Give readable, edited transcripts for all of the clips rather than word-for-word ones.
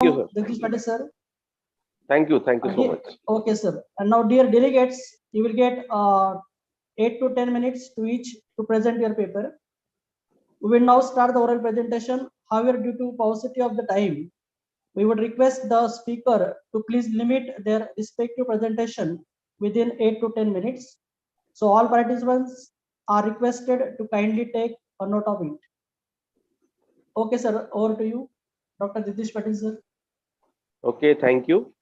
Thank you, sir. Jagdish Patil sir. Thank you so much. Okay, sir. And now, dear delegates, you will get 8 to 10 minutes to each to present your paper. We will now start the oral presentation. However, due to paucity of the time, we would request the speaker to please limit their respective presentation within 8 to 10 minutes. So all participants are requested to kindly take a note of it. Okay, sir. Over to you, Dr. Jagdish Patil sir. Okay, thank you.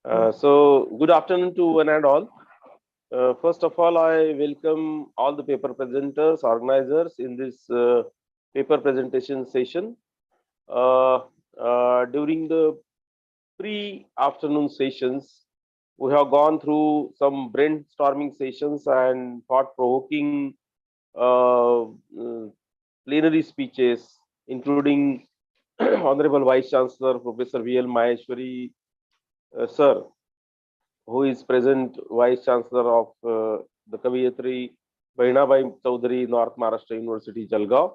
So, good afternoon to one and all. First of all, I welcome all the paper presenters, organizers in this paper presentation session. During the pre-afternoon sessions, we have gone through some brainstorming sessions and thought-provoking plenary speeches, including Honorable Vice Chancellor Professor V.L. Maheshwari sir, who is present Vice Chancellor of the Kaviyatri Bahinabai Chaudhary, North Maharashtra University, Jalgaon.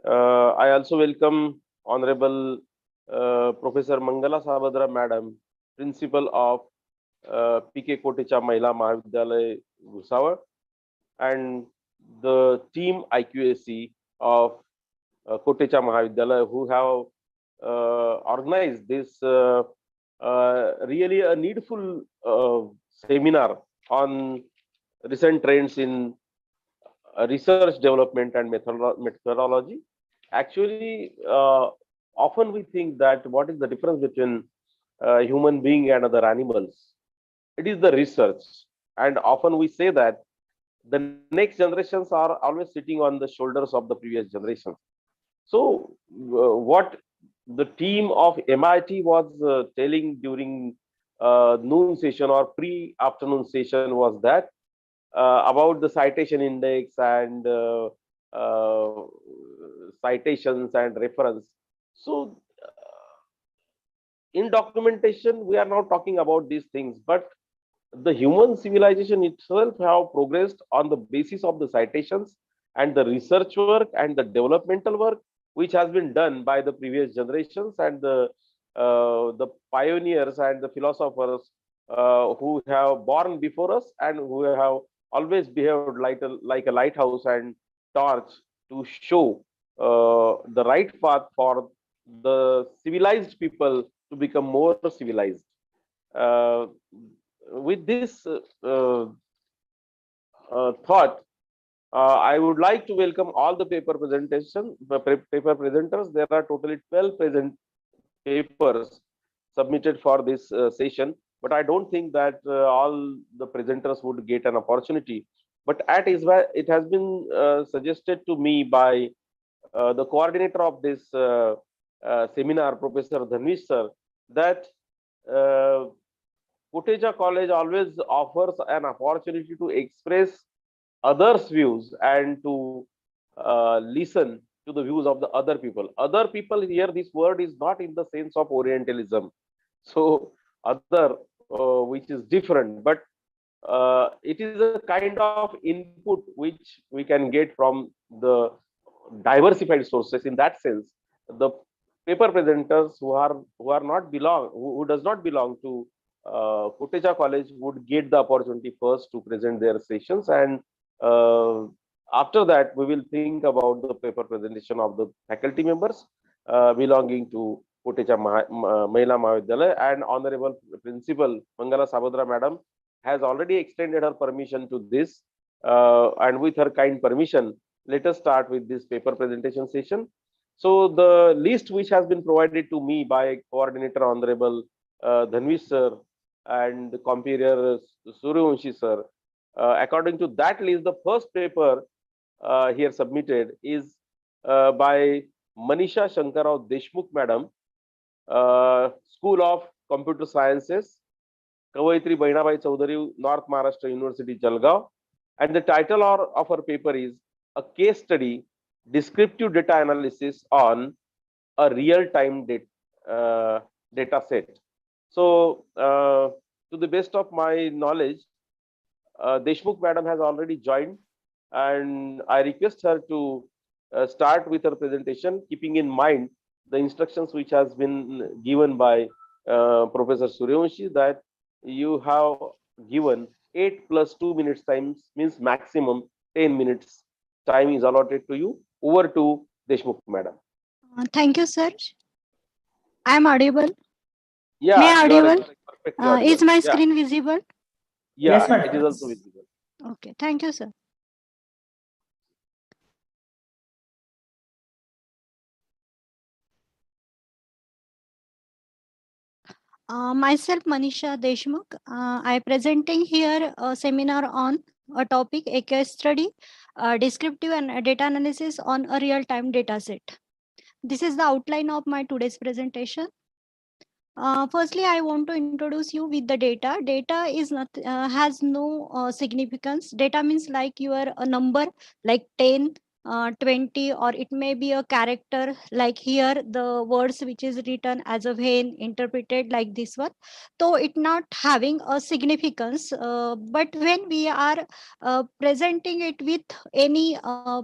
I also welcome Honorable Professor Mangala Sabadra Madam, Principal of P.K. Kotecha Mahila Mahavidyalaya, Bhusawal, and the team IQAC of Kotecha Mahavidyalaya, who have organized this really a needful seminar on recent trends in research development and methodology. Actually, often we think that what is the difference between human being and other animals? It is the research, and often we say that the next generations are always sitting on the shoulders of the previous generations. So, what the team of MIT was telling during noon session or pre-afternoon session was that about the citation index and citations and reference. So, in documentation, we are now talking about these things, but the human civilization itself have progressed on the basis of the citations and the research work and the developmental work which has been done by the previous generations and the pioneers and the philosophers who have born before us and who have always behaved like a lighthouse and torch to show the right path for the civilized people to become more civilized. With this thought, I would like to welcome all the paper presenters. There are totally 12 present papers submitted for this session, but I don't think that all the presenters would get an opportunity. But it has been suggested to me by the coordinator of this seminar, Professor Dhanvish sir, that Kotecha College always offers an opportunity to express others' views and to listen to the views of the other people. Other people here, this word is not in the sense of Orientalism. So, other, which is different, but it is a kind of input which we can get from the diversified sources. In that sense, the paper presenters who does not belong to Kotecha College would get the opportunity first to present their sessions, and after that we will think about the paper presentation of the faculty members belonging to Kotecha Mahila Mahavidyalaya. And Honorable Principal Mangala Sabadra Madam has already extended her permission to this, and with her kind permission, let us start with this paper presentation session. So the list which has been provided to me by coordinator Honorable Dhanvish sir and the compere Suryavanshi sir, according to that list, the first paper here submitted is by Manisha Shankarao Deshmukh Madam, School of Computer Sciences, Kaviyatri Bahinabai Chaudhary, North Maharashtra University, Jalgaon. And the title of her paper is A Case Study, Descriptive Data Analysis on a Real-Time Data Set. So, to the best of my knowledge, Deshmukh Madam has already joined, and I request her to start with her presentation, keeping in mind the instructions which has been given by Professor Suryavanshi, that you have given 8 plus 2 minutes times means maximum 10 minutes time is allotted to you. Over to Deshmukh madam. Thank you, sir. I am audible. May Yeah, I you are audible? perfectly audible. Is my Yeah, screen visible? yeah, Yes, madam. it is also visible. Okay, thank you, sir. Myself, Manisha Deshmukh. I presenting here a seminar on a topic, a case study, descriptive and data analysis on a real-time data set. This is the outline of my today's presentation. Firstly, I want to introduce you with the data. Data is not has no significance. Data means like your a number, like 10, 20, or it may be a character. Like here, the words which is written as a vein interpreted like this one. So it not having a significance. But when we are presenting it with any uh,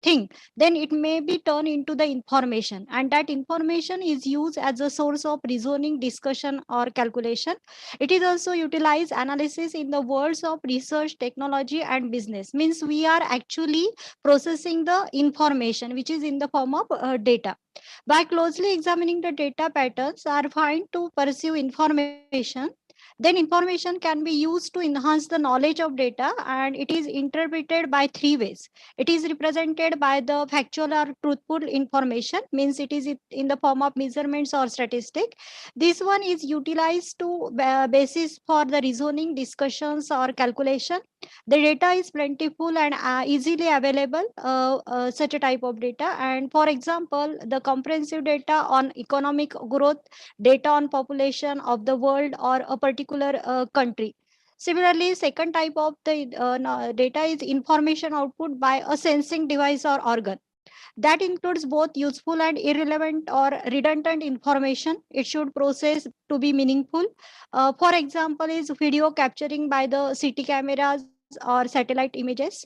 thing, then it may be turned into the information, and that information is used as a source of reasoning, discussion, or calculation. It is also utilized analysis in the worlds of research, technology, and business. Means we are actually processing the information which is in the form of data. By closely examining the data patterns are found to pursue information, then information can be used to enhance the knowledge of data, and it is interpreted by three ways. It is represented by the factual or truthful information, means it is in the form of measurements or statistic. This one is utilized to basis for the reasoning, discussions, or calculation. The data is plentiful and easily available, such a type of data. And for example, the comprehensive data on economic growth, data on population of the world or a particular country. Similarly, second type of the data is information output by a sensing device or organ. That includes both useful and irrelevant or redundant information. It should process to be meaningful. For example, is video capturing by the CT cameras or satellite images.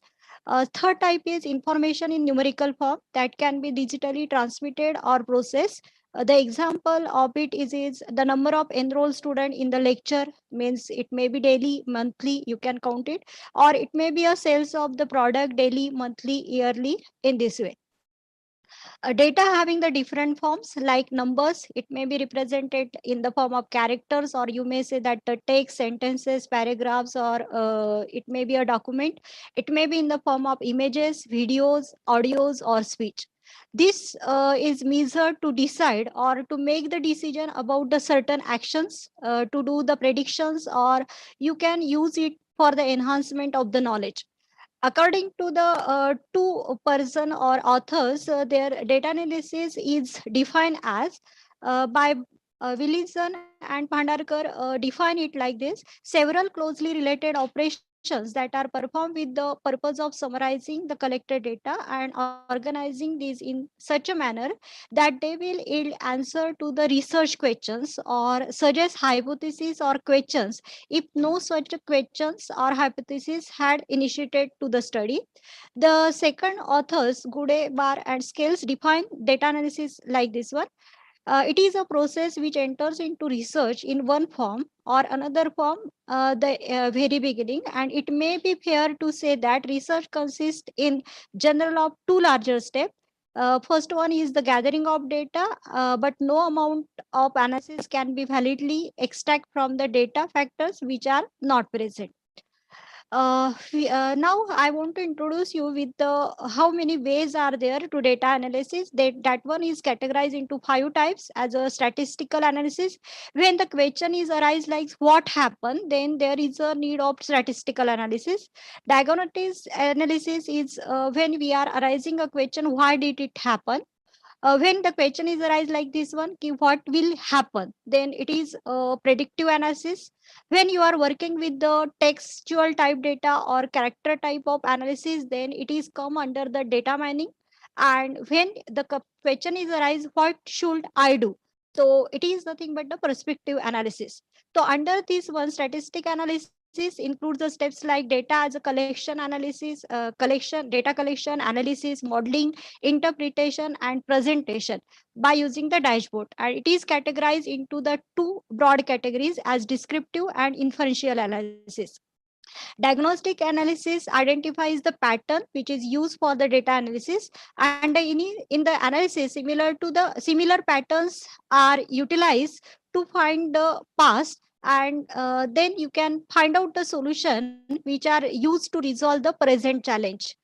Third type is information in numerical form that can be digitally transmitted or processed. The example of it is the number of enrolled student in the lecture, means it may be daily, monthly, you can count it, or it may be a sales of the product daily, monthly, yearly, in this way. Data having the different forms like numbers, it may be represented in the form of characters, or you may say that the text, sentences, paragraphs, or it may be a document. It may be in the form of images, videos, audios, or speech. This is measured to decide or to make the decision about the certain actions, to do the predictions, or you can use it for the enhancement of the knowledge. According to the two person or authors, their data analysis is defined as by Williamson and Bhandarkar define it like this: several closely related operations that are performed with the purpose of summarizing the collected data and organizing these in such a manner that they will yield answer to the research questions or suggest hypotheses or questions if no such questions or hypotheses had initiated to the study. The second authors, Gude, Bar, and Scales define data analysis like this one. It is a process which enters into research in one form or another form, the very beginning, and it may be fair to say that research consists in general of two larger steps. First one is the gathering of data, but no amount of analysis can be validly extract from the data factors which are not present. Now I want to introduce you with the how many ways are there to data analysis. That one is categorized into five types as a statistical analysis. When the question is arise like what happened, then there is a need of statistical analysis. Diagnostic analysis is when we are arising a question, why did it happen? When the question is arise like this one, ki what will happen, then it is predictive analysis. When you are working with the textual type data or character type of analysis, then it is come under the data mining. And when the question is arise, what should I do, so it is nothing but the perspective analysis. So under this one, statistic analysis includes the steps like data as a collection analysis, data collection, analysis, modeling, interpretation, and presentation by using the dashboard. And it is categorized into the two broad categories as descriptive and inferential analysis. Diagnostic analysis identifies the pattern which is used for the data analysis, and in the analysis, similar patterns are utilized to find the past, and then you can find out the solution which are used to resolve the present challenge.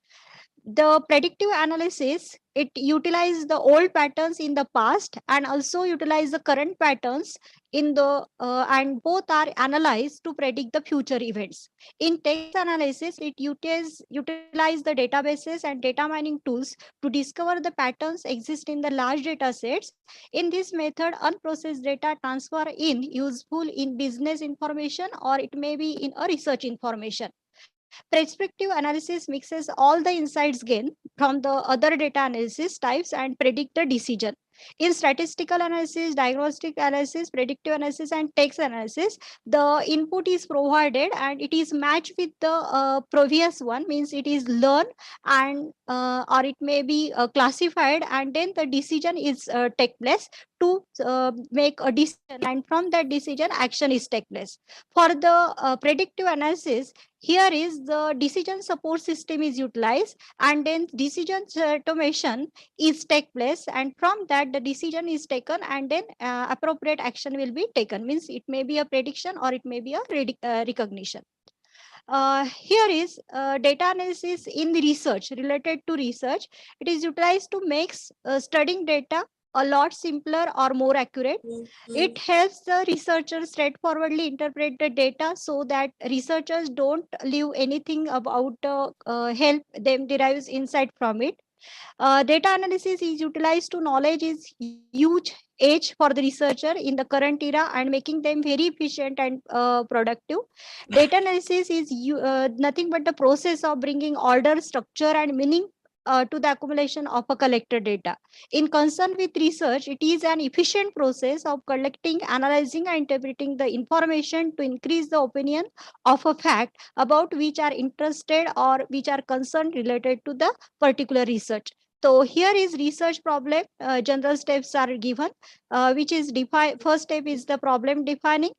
The predictive analysis, it utilizes the old patterns in the past and also utilize the current patterns in the and both are analyzed to predict the future events. In text analysis, it utilize the databases and data mining tools to discover the patterns exist in the large data sets. In this method, unprocessed data transfer in useful in business information, or it may be in a research information. Prescriptive analysis mixes all the insights gained from the other data analysis types and predict the decision. In statistical analysis, diagnostic analysis, predictive analysis, and text analysis, the input is provided and it is matched with the previous one, means it is learned and or it may be classified, and then the decision is take place to make a decision, and from that decision action is take place. For the predictive analysis, here is the decision support system is utilized, and then decision automation is take place, and from that the decision is taken, and then appropriate action will be taken, means it may be a prediction or it may be a recognition. Here is data analysis in the research. Related to research, it is utilized to make studying data a lot simpler or more accurate. It helps the researchers straightforwardly interpret the data so that researchers don't leave anything about help them derives insight from it. Data analysis is utilized to knowledge is huge edge for the researcher in the current era and making them very efficient and productive. Data analysis is nothing but the process of bringing order, structure, and meaning to the accumulation of a collected data. In concern with research, it is an efficient process of collecting, analyzing, and interpreting the information to increase the opinion of a fact about which are interested or which are concerned related to the particular research. So here is research problem. General steps are given, which is first step is the problem defining,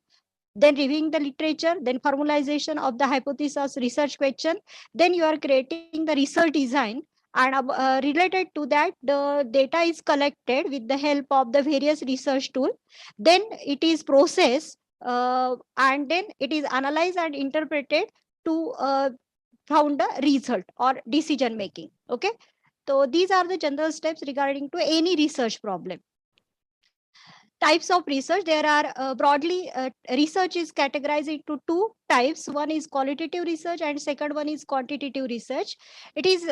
then reviewing the literature, then formalization of the hypothesis research question, then you are creating the research design, and related to that the data is collected with the help of the various research tool, then it is processed, and then it is analyzed and interpreted to found a result or decision making. Okay, so these are the general steps regarding to any research problem. Types of research, there are broadly research is categorized into two types. One is qualitative research and second one is quantitative research. It is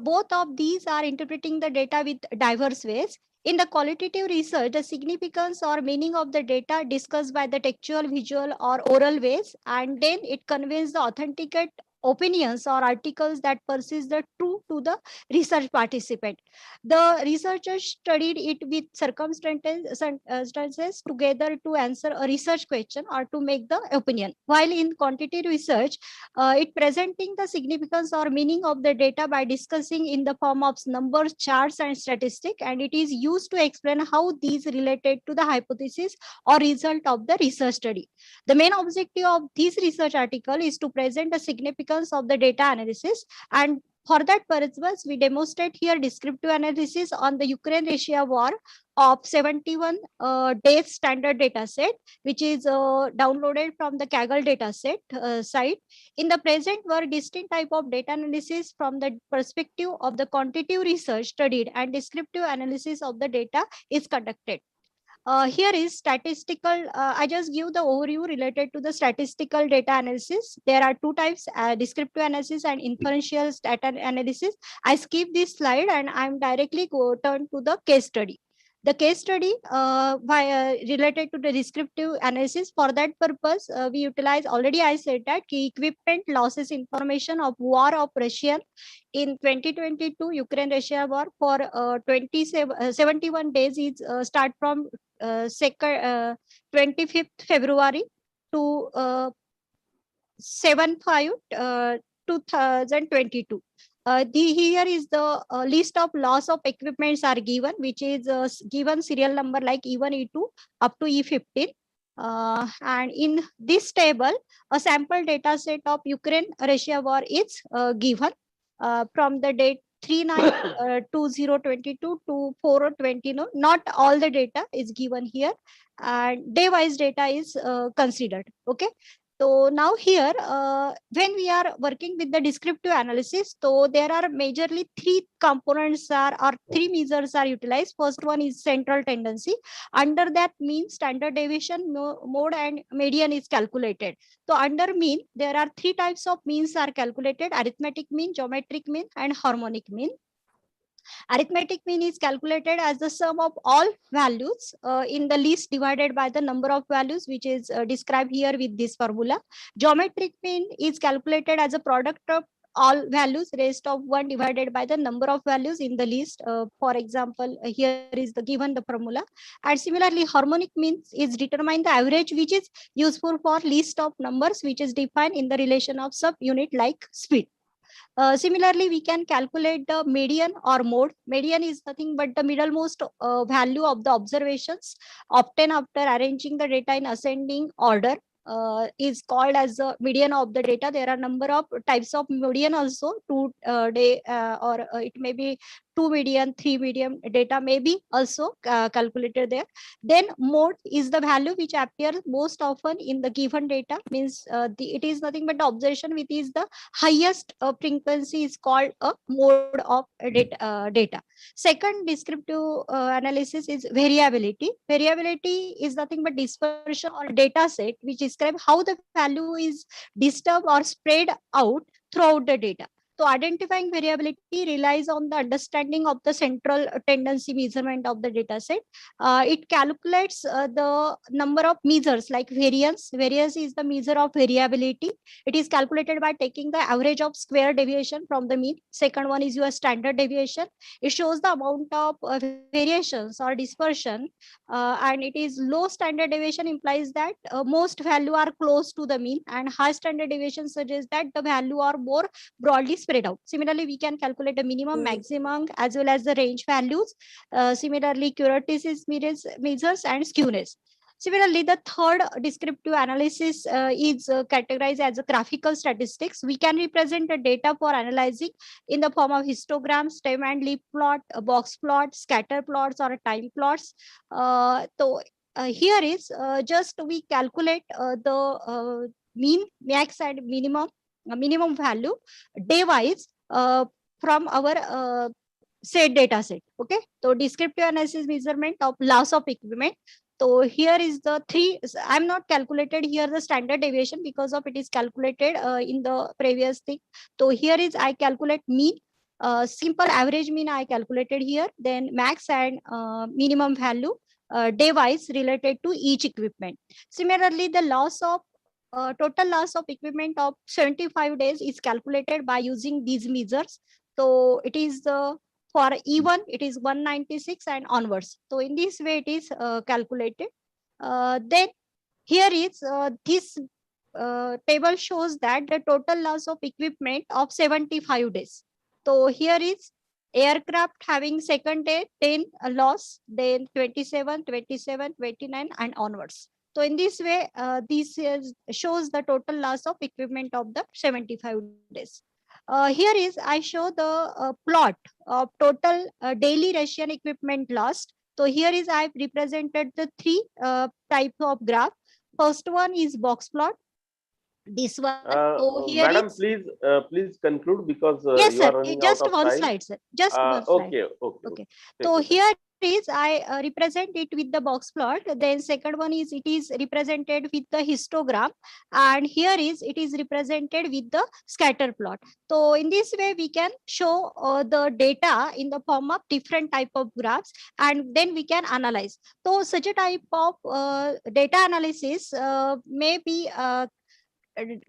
both of these are interpreting the data with diverse ways. In the qualitative research, the significance or meaning of the data discussed by the textual, visual, or oral ways, and then it conveys the authenticate opinions or articles that persist the true to the research participant. The researchers studied it with circumstances together to answer a research question or to make the opinion. While in quantitative research, it presenting the significance or meaning of the data by discussing in the form of numbers, charts, and statistics, and it is used to explain how these related to the hypothesis or result of the research study. The main objective of this research article is to present the significance of the data analysis, and for that purpose, we demonstrate here descriptive analysis on the Ukraine-Russia war of 71 days standard data set, which is downloaded from the Kaggle dataset site. In the present work, distinct type of data analysis from the perspective of the quantitative research studied and descriptive analysis of the data is conducted. Here is statistical. I just give the overview related to the statistical data analysis. There are two types: descriptive analysis and inferential data analysis. I skip this slide and I'm directly turn to the case study. The case study related to the descriptive analysis. For that purpose, we utilize, already I said that, key equipment losses information of war of Russia in 2022 Ukraine-Russia war for 71 days is start from 25th February to 75 2022. Here is the list of loss of equipments are given, which is given serial number like E1, E2 up to E15. And in this table, a sample data set of Ukraine-Russia war is given from the date 3/9/2022 to 4/20. No, not all the data is given here, and day-wise data is considered. Okay. So now here, when we are working with the descriptive analysis, so there are majorly three components or three measures are utilized. First one is central tendency. Under that mean, standard deviation, mode, and median is calculated. So under mean, there are three types of means are calculated: arithmetic mean, geometric mean, and harmonic mean. Arithmetic mean is calculated as the sum of all values in the list divided by the number of values, which is described here with this formula. Geometric mean is calculated as a product of all values raised of 1 divided by the number of values in the list. For example, here is the given the formula. And similarly, harmonic means is determine the average, which is useful for list of numbers, which is defined in the relation of subunit like speed. Similarly, we can calculate the median or mode. Median is nothing but the middlemost value of the observations obtained after arranging the data in ascending order. Is called as the median of the data. There are number of types of median also. It may be 2 median, 3 median data may be also calculated there. Then mode is the value which appears most often in the given data. Means it is nothing but the observation which is the highest frequency is called a mode of data. Second descriptive analysis is variability. Variability is nothing but dispersion or data set which describe how the value is disturbed or spread out throughout the data. So identifying variability relies on the understanding of the central tendency measurement of the data set. It calculates the number of measures like variance. Variance is the measure of variability. It is calculated by taking the average of square deviation from the mean. Second one is your standard deviation. It shows the amount of variations or dispersion, and it is low standard deviation implies that most value are close to the mean, and high standard deviation suggests that the value are more broadly spread out. Similarly, we can calculate the minimum, maximum, as well as the range values. Similarly, kurtosis measures and skewness. Similarly, the third descriptive analysis is categorized as a graphical statistics. We can represent the data for analyzing in the form of histogram, stem and leaf plot, a box plot, scatter plots, or time plots. Here is just we calculate the mean, max, and minimum value day wise from our set data set. Okay, so descriptive analysis measurement of loss of equipment. So here is the three. I'm not calculated here the standard deviation because of it is calculated in the previous thing. So here is I calculate mean. Simple average mean I calculated here, then max and minimum value day wise related to each equipment. Similarly, the loss of total loss of equipment of 75 days is calculated by using these measures. So it is for E1, it is 196 and onwards. So in this way, it is calculated. Then here is this table shows that the total loss of equipment of 75 days. So here is aircraft having second day 10 loss, then 27, 27, 29 and onwards. So in this way, this shows the total loss of equipment of the 75 days. Here is I show the plot of total daily Russian equipment lost. So here is I represented the three types of graph. First one is box plot. This one. So here Madam, is, please conclude because yes, you sir, are running just out of one time. slide, sir. Just one slide. Okay. So here is I represent it with the box plot. Then second one is it is represented with the histogram, and here is it is represented with the scatter plot. So in this way we can show the data in the form of different type of graphs, and then we can analyze. So such a type of data analysis may be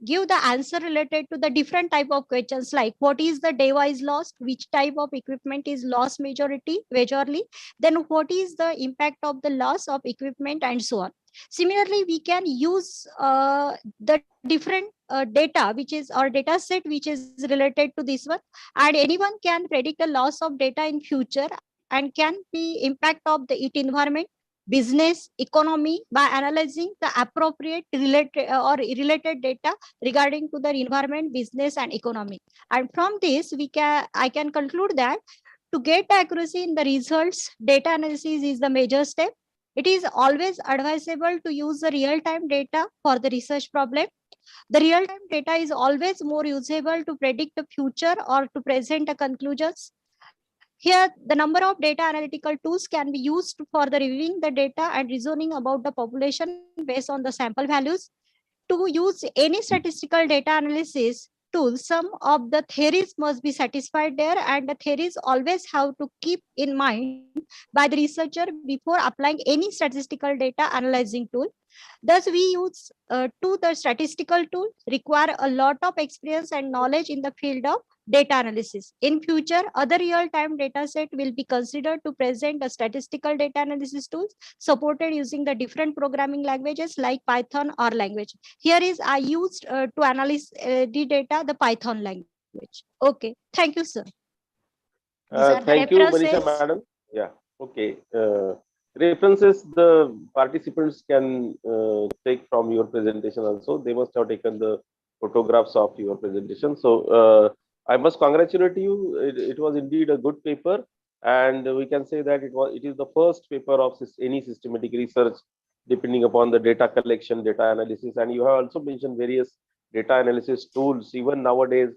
give the answer related to the different type of questions, like what is the data is lost, which type of equipment is lost majorly, then what is the impact of the loss of equipment, and so on. Similarly, we can use the different data which is our data set which is related to this one, and anyone can predict the loss of data in future and can be impact of the it environment, business, economy by analyzing the appropriate related or related data regarding to the environment, business, and economy. And from this, I can conclude that to get accuracy in the results, data analysis is the major step. It is always advisable to use the real-time data for the research problem. The real-time data is always more usable to predict the future or to present the conclusions. Here, the number of data analytical tools can be used for the reviewing the data and reasoning about the population based on the sample values. To use any statistical data analysis tool, some of the theories must be satisfied there, and the theories always have to keep in mind by the researcher before applying any statistical data analyzing tool. Thus, we use to the statistical tool require a lot of experience and knowledge in the field of data analysis. In future, other real-time data set will be considered to present the statistical data analysis tools supported using the different programming languages like Python or language. Here is I used to analyze the data, the Python language. Okay, thank you, sir. These are the Thank you, Manisha, references. madam. Yeah, okay. References the participants can take from your presentation also. They must have taken the photographs of your presentation. So I must congratulate you. It was indeed a good paper, and we can say that it is the first paper of any systematic research depending upon the data collection, data analysis, and you have also mentioned various data analysis tools even nowadays,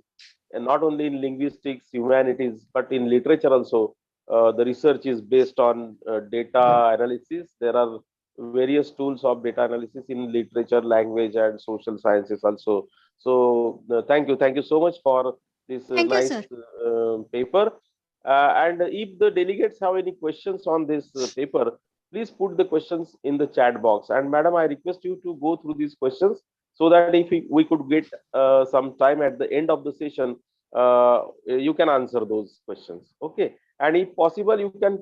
and not only in linguistics, humanities, but in literature also. The research is based on data analysis. There are various tools of data analysis in literature, language, and social sciences also. So thank you so much for this Thank you, nice sir. paper. And if the delegates have any questions on this paper, please put the questions in the chat box. And madam, I request you to go through these questions so that if we could get some time at the end of the session, you can answer those questions. Okay. And if possible, you can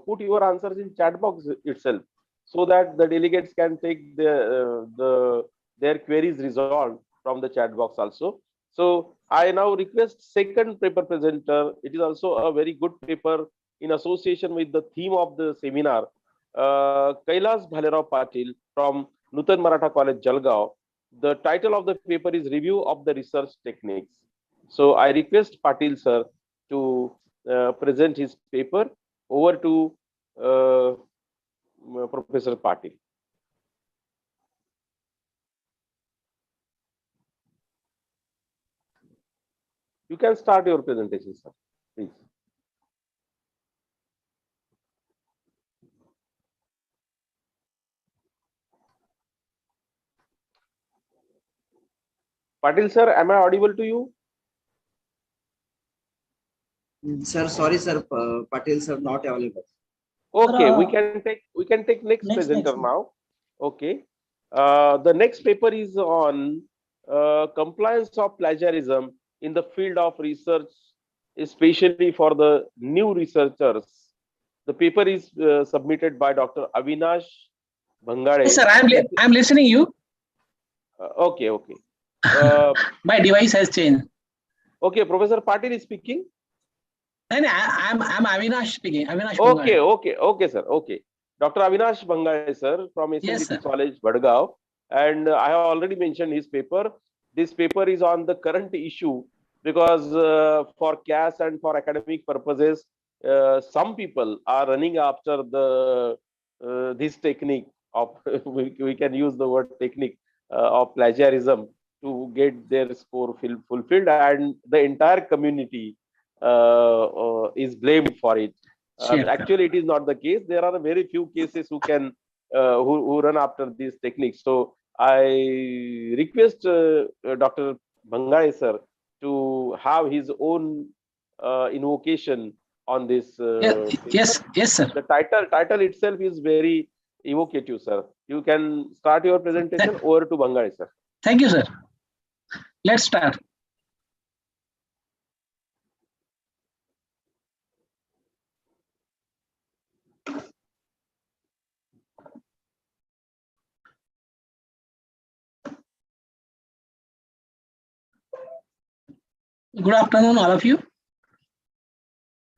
put your answers in chat box itself so that the delegates can take their queries resolved from the chat box also. So I now request second paper presenter. It is also a very good paper in association with the theme of the seminar. Kailas Bhalerao Patil from Nutan Maratha College, Jalgaon. The title of the paper is Review of the Research Techniques. So I request Patil sir to present his paper. Over to Professor Patil. You can start your presentation, sir, please. Patil sir, am I audible to you? Sir, sorry, sir. Patil sir not available. Okay, Sir, we can take next presenter now. Okay. The next paper is on compliance of plagiarism in the field of research, especially for the new researchers. The paper is submitted by Dr. Avinash Bhangade. Yes, sir, I'm listening you. Okay. My device has changed. Okay, Professor Patil is speaking. And I'm Avinash speaking. Avinash Okay, Bhangade. okay, sir. Okay. Dr. Avinash Bhangade, sir, from SNDT Yes, sir. College, Vadgaon. And I have already mentioned his paper. This paper is on the current issue because for CAS and for academic purposes, some people are running after the this technique of we can use the word technique of plagiarism to get their score fulfilled, and the entire community is blamed for it. Sure. Actually, it is not the case. There are very few cases who can who run after these techniques. So I request Dr. Bhangade sir to have his own invocation on this. Yes, sir. The title itself is very evocative, sir. You can start your presentation. Over to Bhangade sir. Thank you, sir. Let's start. Good afternoon, all of you.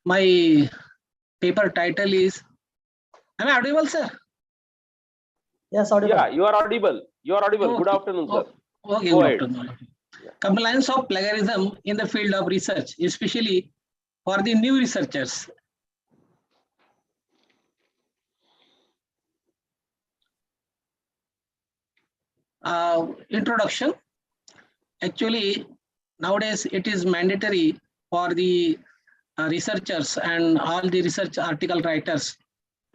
My paper title is, am I audible, sir? Yes, audible. Yeah, you are audible. You are audible. Good Okay. afternoon, sir. Okay, Go good ahead. afternoon. Compliance of plagiarism in the field of research, especially for the new researchers. Introduction. Actually, nowadays it is mandatory for the researchers and all the research article writers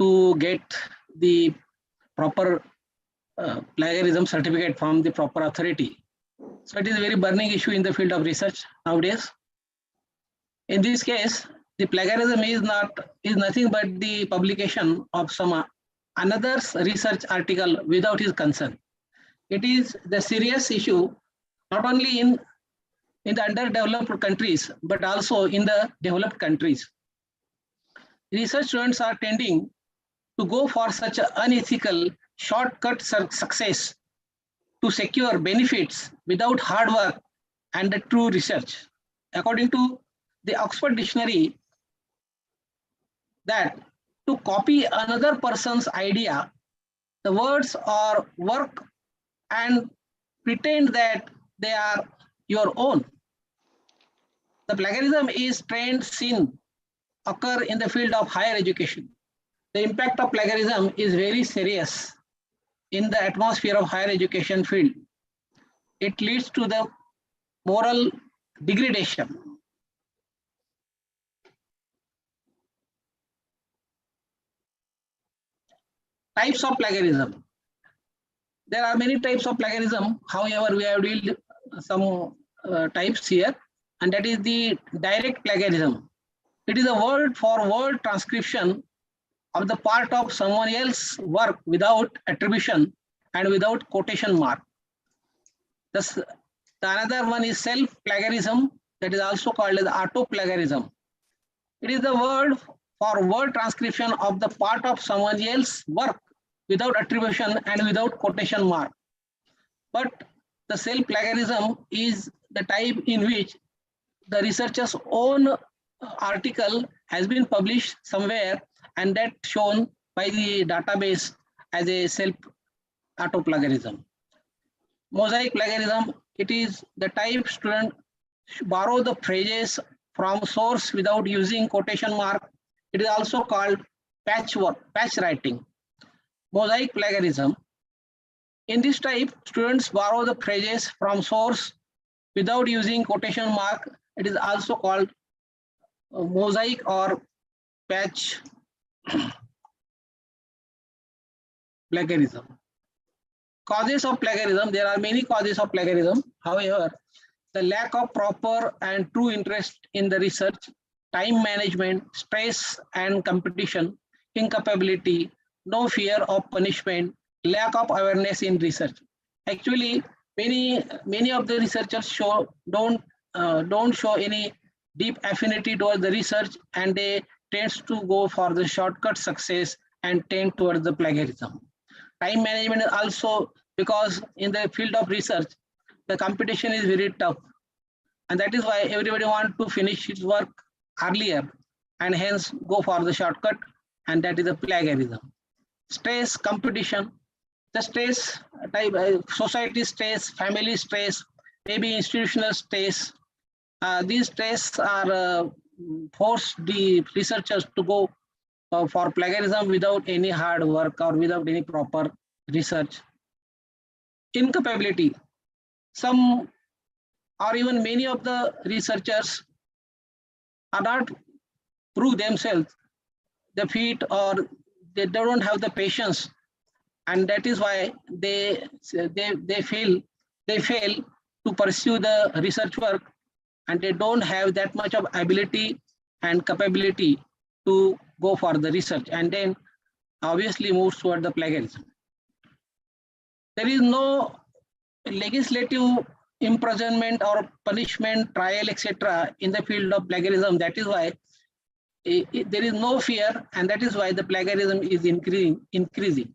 to get the proper plagiarism certificate from the proper authority. So it is a very burning issue in the field of research nowadays. In this case, the plagiarism is nothing but the publication of some another's research article without his consent. It is the serious issue not only in the underdeveloped countries but also in the developed countries. Research students are tending to go for such an unethical shortcut success to secure benefits without hard work and the true research. According to the Oxford Dictionary, that to copy another person's idea, the words or work and pretend that they are your own. The plagiarism is trend seen occur in the field of higher education. The impact of plagiarism is very serious in the atmosphere of higher education field. It leads to the moral degradation. Types of plagiarism. There are many types of plagiarism. However, we have dealt some types here, and that is the direct plagiarism. It is a word for word transcription of the part of someone else's work without attribution and without quotation mark. The another one is self-plagiarism, that is also called as auto-plagiarism. It is the word for word transcription of the part of someone else's work without attribution and without quotation mark. But the self-plagiarism is the type in which the researcher's own article has been published somewhere and that shown by the database as a self-auto-plagiarism. Mosaic plagiarism, it is the type student borrow the phrases from source without using quotation mark. It is also called patch writing. Mosaic plagiarism. In this type, students borrow the phrases from source without using quotation mark. It is also called mosaic or patch plagiarism. Causes of plagiarism. There are many causes of plagiarism. However, the lack of proper and true interest in the research, time management, stress and competition, incapability, no fear of punishment, lack of awareness in research. Actually, many of the researchers don't show any deep affinity towards the research, and they tend to go for the shortcut success and tend towards the plagiarism. Time management is also because in the field of research, the competition is very tough, and that is why everybody wants to finish his work earlier and hence go for the shortcut, and that is the plagiarism. Stress, competition, the stress type, society stress, family stress, maybe institutional stress. These stress are force the researchers to go for plagiarism without any hard work or without any proper research. Incapability. Some or even many of the researchers are not prove themselves the feat, or they don't have the patience, and that is why they fail to pursue the research work, and they don't have that much of ability and capability to go for the research, and then obviously moves toward the plagiarism. There is no legislative imprisonment or punishment, trial, etc. in the field of plagiarism. That is why there is no fear, and that is why the plagiarism is increasing.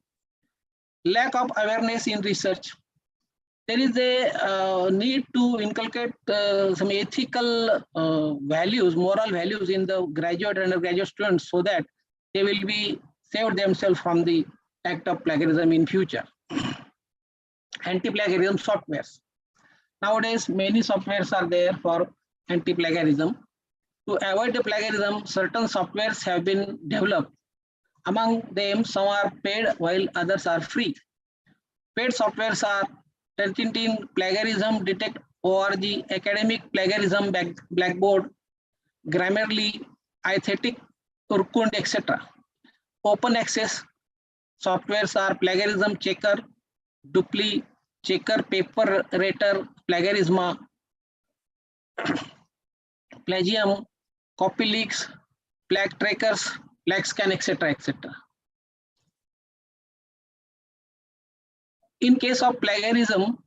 Lack of awareness in research. There is a need to inculcate some ethical values, moral values in the graduate and undergraduate students, so that they will be saved themselves from the act of plagiarism in future. Anti-plagiarism softwares. Nowadays, many softwares are there for anti-plagiarism. To avoid the plagiarism, certain softwares have been developed. Among them, some are paid while others are free. Paid softwares are Turnitin Plagiarism Detect ORG, Academic Plagiarism Blackboard, Grammarly, iThetic, Urkund, etc. Open access softwares are Plagiarism Checker, Dupli, Checker, Paper Rater, Plagiarisma, Plagium, CopyLeaks, Plag Trackers, PlagScan, etc. etc. In case of plagiarism,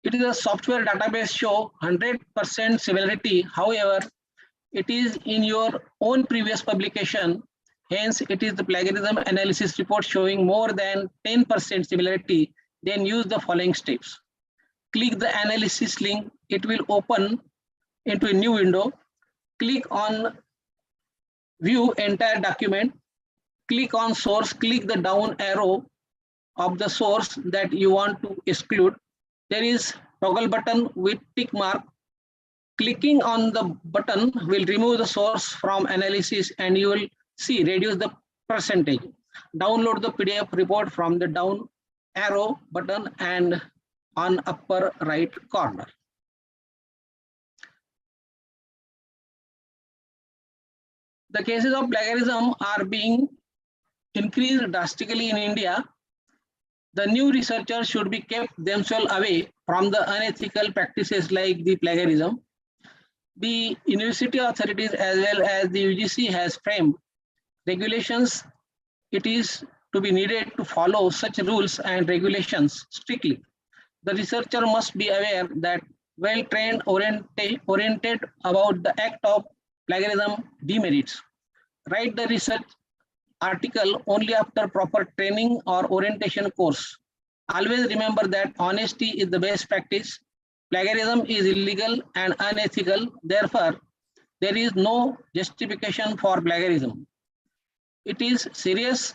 it is a software database show 100% similarity. However, it is in your own previous publication. Hence, it is the plagiarism analysis report showing more than 10% similarity. Then use the following steps. Click the analysis link. It will open into a new window. Click on view entire document. Click on source, click the down arrow of the source that you want to exclude. There is toggle button with tick mark. Clicking on the button will remove the source from analysis, and you will see reduce the percentage. Download the PDF report from the down arrow button and on upper right corner. The cases of plagiarism are being increased drastically in India. The new researchers should be kept themselves away from the unethical practices like the plagiarism. The university authorities as well as the UGC has framed regulations. It is to be needed to follow such rules and regulations strictly. The researcher must be aware that well-trained, oriented about the act of plagiarism demerits. Write the research article only after proper training or orientation course. Always remember that honesty is the best practice. Plagiarism is illegal and unethical. Therefore, there is no justification for plagiarism. It is serious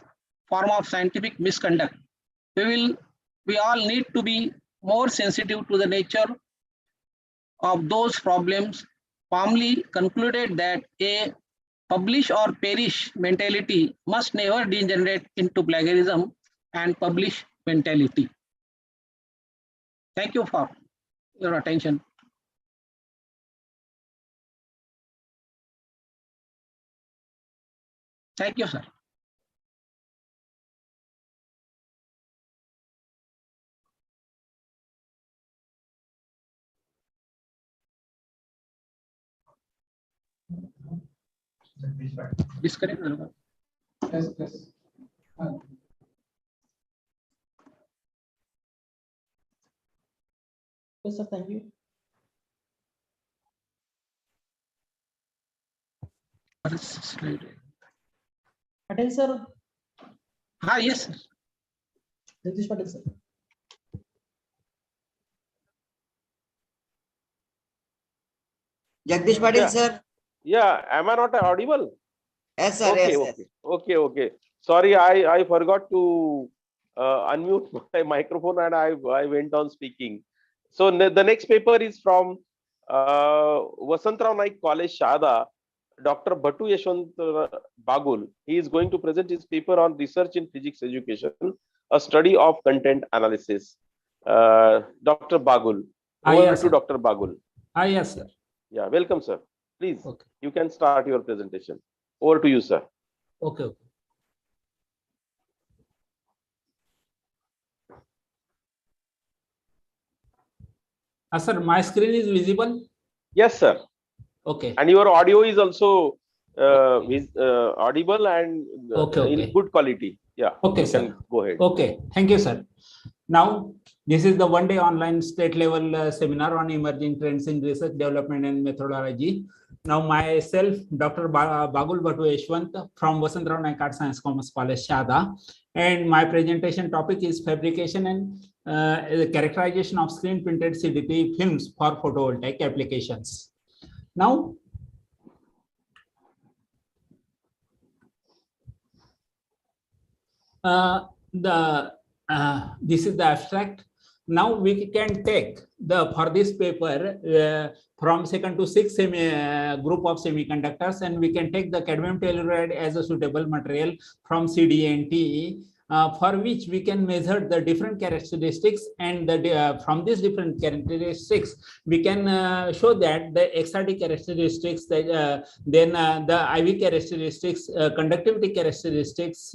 form of scientific misconduct. We all need to be more sensitive to the nature of those problems. Firmly concluded that a publish or perish mentality must never degenerate into plagiarism and publish mentality. Thank you for your attention. Thank you, sir. Disconnect. Yes, yes. Yes, sir, thank you. Patel sir, Yes, sir. Jagdish Patel sir. Jagdish Patil, Yeah. sir. Yeah, am I not audible? Yes, sir. Okay, Yes, yes. okay. Sorry, I forgot to unmute my microphone and I went on speaking. So the next paper is from Vasantrao Naik College, Shahada, Dr. Bhattu Yashwant Bagul. He is going to present his paper on research in physics education, a study of content analysis. Dr. Bagul. Over Yes, to sir. Dr. Bagul. Yes, sir. Yeah, welcome, sir. Please, Okay. you can start your presentation. Over to you, sir. Okay. Sir, my screen is visible. Yes, sir. Okay. And your audio is also audible and Okay, in okay. good quality. Yeah. Okay, you sir. can go ahead. Okay, thank you, sir. Now, this is the one-day online state-level seminar on emerging trends in research, development, and methodology. Now, myself, Dr. Bagul Batu Yeshwant from Vasantrao Naik Art Science Commerce College, Shada, and my presentation topic is fabrication and the characterization of screen-printed CDT films for photovoltaic applications. Now, this is the abstract. Now we can take the for this paper from second to sixth group of semiconductors, and we can take the cadmium telluride as a suitable material from CD&T, for which we can measure the different characteristics, and from these different characteristics we can show that the XRD characteristics, then the IV characteristics, conductivity characteristics,